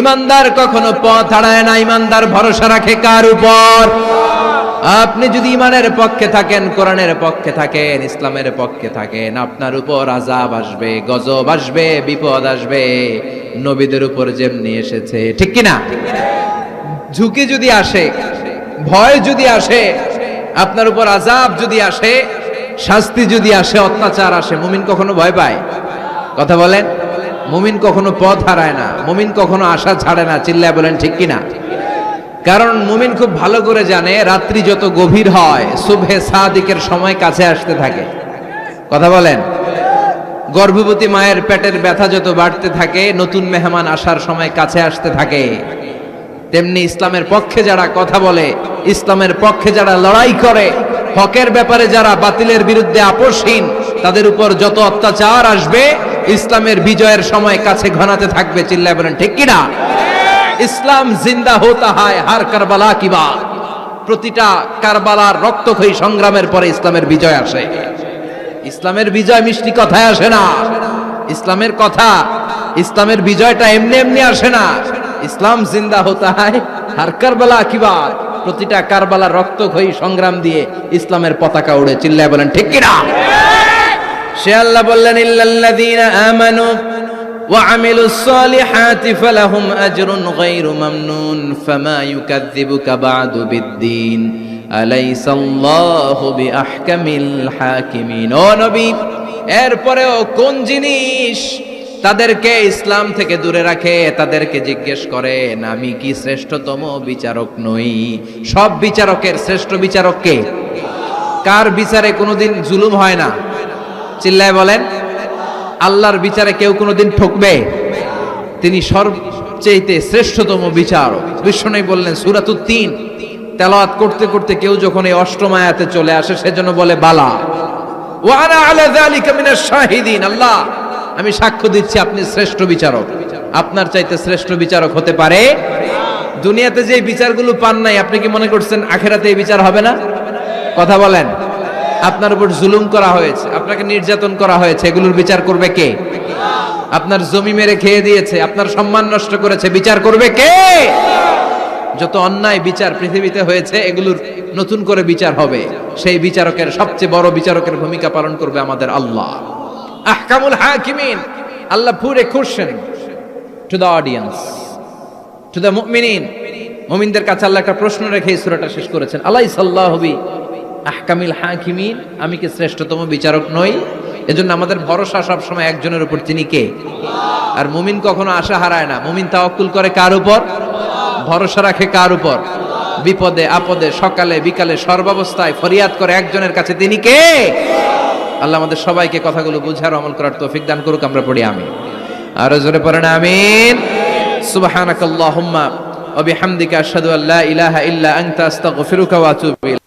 ঈমানদার কখনো পথ হারায় না। ঈমানদার ভরসা রাখে কার উপর? আপনি যদি ঈমানের পক্ষে থাকেন, কোরআনের পক্ষে থাকেন, ইসলামের পক্ষে থাকেন, আপনার উপর আযাব আসবে, গজব আসবে, বিপদ আসবে, নবীদের উপর যেমনি এসেছে। ঠিক কিনা? ঝুঁকি যদি আসে, ভয় যদি আসে, আপনার উপর আযাব যদি আসে, শাস্তি যদি আসে, অত্যাচার আসে, মুমিন কখনো ভয় পায়? কথা বলেন। মুমিন কখনো পথ হারায় না, মুমিন কখনো আশা ছাড়ে না। চিল্লায় বলেন ঠিক কিনা? কারণ মুমিন খুব ভালো করে জানে, রাত্রি যত গভীর হয়, সুবহে সাদিকের সময় কাছে আসতে থাকে। কথা বলেন। গর্ভবতী মায়ের পেটের ব্যথা যত বাড়তে থাকে, নতুন মেহমান আসার সময় কাছে আসতে থাকে। তেমনি ইসলামের পক্ষে যারা কথা বলে, ইসলামের পক্ষে যারা লড়াই করে, হকের ব্যাপারে যারা বাতিলের বিরুদ্ধে আপোষহীন, তাদের উপর যত অত্যাচার আসবে, ইসলামের বিজয়ের সময় কাছে ঘনাতে থাকবে। চিল্লায় বলেন ঠিক কিনা? ইসলাম জিন্দা হতা হয় হার কারবালা কি বাত। প্রতিটা কারবালার রক্তক্ষয়ী সংগ্রামের পরে ইসলামের বিজয় আসে। ইসলামের বিজয় মিষ্টি কথায় আসে না। ইসলামের কথা, ইসলামের বিজয়টা এমনি এমনি আসে না। ইসলাম জিন্দা হতা হয় হার কারবালা কি বাত। প্রতিটা কারবালার রক্তক্ষয়ী সংগ্রাম দিয়ে ইসলামের পতাকা উড়ে। চিল্লায় বলেন ঠিক কিনা? সে আল্লাহ বললেন, ইল্লাল্লাযীনা আমানু وعملوا الصالحات فلهم أجر غير ممنون فما يكذبك بعد بالدين أليس الله بأحكم الحاكمين। ও নবী, এরপরেও কোন জিনিস তাদেরকে ইসলাম থেকে দূরে রাখে? তাদেরকে জিজ্ঞেস করেন, আমি কি শ্রেষ্ঠতম বিচারক নই? সব বিচারকের শ্রেষ্ঠ বিচারক কে? কার বিচারে কোনোদিন জুলুম হয় না? চিল্লায় বলেন। আল্লাহর বিচারে কেউ কোনোদিন ঠকবে? তিনি সবচেয়ে শ্রেষ্ঠতম বিচারক। বিষ্ণু বললেন সূরাতুত তিন তেলাওয়াত করতে করতে কেউ যখন এই অষ্টম আয়াতে চলে আসে, সেজন্য বলে বালা ওয়া আনা আলা যালিকা মিনাশ শাহিদিন। আল্লাহ, আমি সাক্ষ্য দিচ্ছি আপনি শ্রেষ্ঠ বিচারক। আপনার চাইতে শ্রেষ্ঠ বিচারক হতে পারে? দুনিয়াতে যে বিচারগুলো পান নাই, আপনি কি মনে করছেন আখিরাতে এই বিচার হবে না? কথা বলেন। আপনার উপর জুলুম করা হয়েছে, আপনাকে নির্যাতন করা হয়েছে, এগুলোর বিচার করবে কে? আপনার জমি মেরে খেয়ে দিয়েছে, আপনার সম্মান নষ্ট করেছে, বিচার করবে কে? যত অন্যায় বিচার পৃথিবীতে হয়েছে, এগুলোর নতুন করে বিচার হবে। সেই বিচারকের, সবচেয়ে বড় বিচারকের ভূমিকা পালন করবে আমাদের আল্লাহ। আহকামুল হাকিমিন। আল্লাহ put a question to the audience, to the মুমিনিন। মুমিনদের কাছে আল্লাহ একটা প্রশ্ন রেখে এই সূরাটা শেষ করেছেন। আলাইসাল্লাহু বি আহকামিল হাকিমিন, আমি কি শ্রেষ্ঠতম বিচারক নই? এজন্য আমাদের ভরসা সব সময় একজনের উপর, তিনি কে? আর মুমিন কখনো আশা হারায় না। মুমিন তাওয়াক্কুল করে কার উপর? ভরসা রাখে কার উপর? বিপদে আপদে, সকালে বিকালে, সর্বাবস্থায় ফরিয়াদ করে একজনের কাছে, তিনি কে? আল্লাহ আমাদের সবাইকে কথাগুলো বুঝার, আমল করার তৌফিক দান করুক। আমরা পড়ি আমিন। আর জোরে পড়েন আমিন। সুবহানাকাল্লাহুম্মা ওয়া বিহামদিকা আশহাদু আল্লা ইলাহা ইল্লা আনতা আস্তাগফিরুকা ওয়া আতুবু ইলাইক।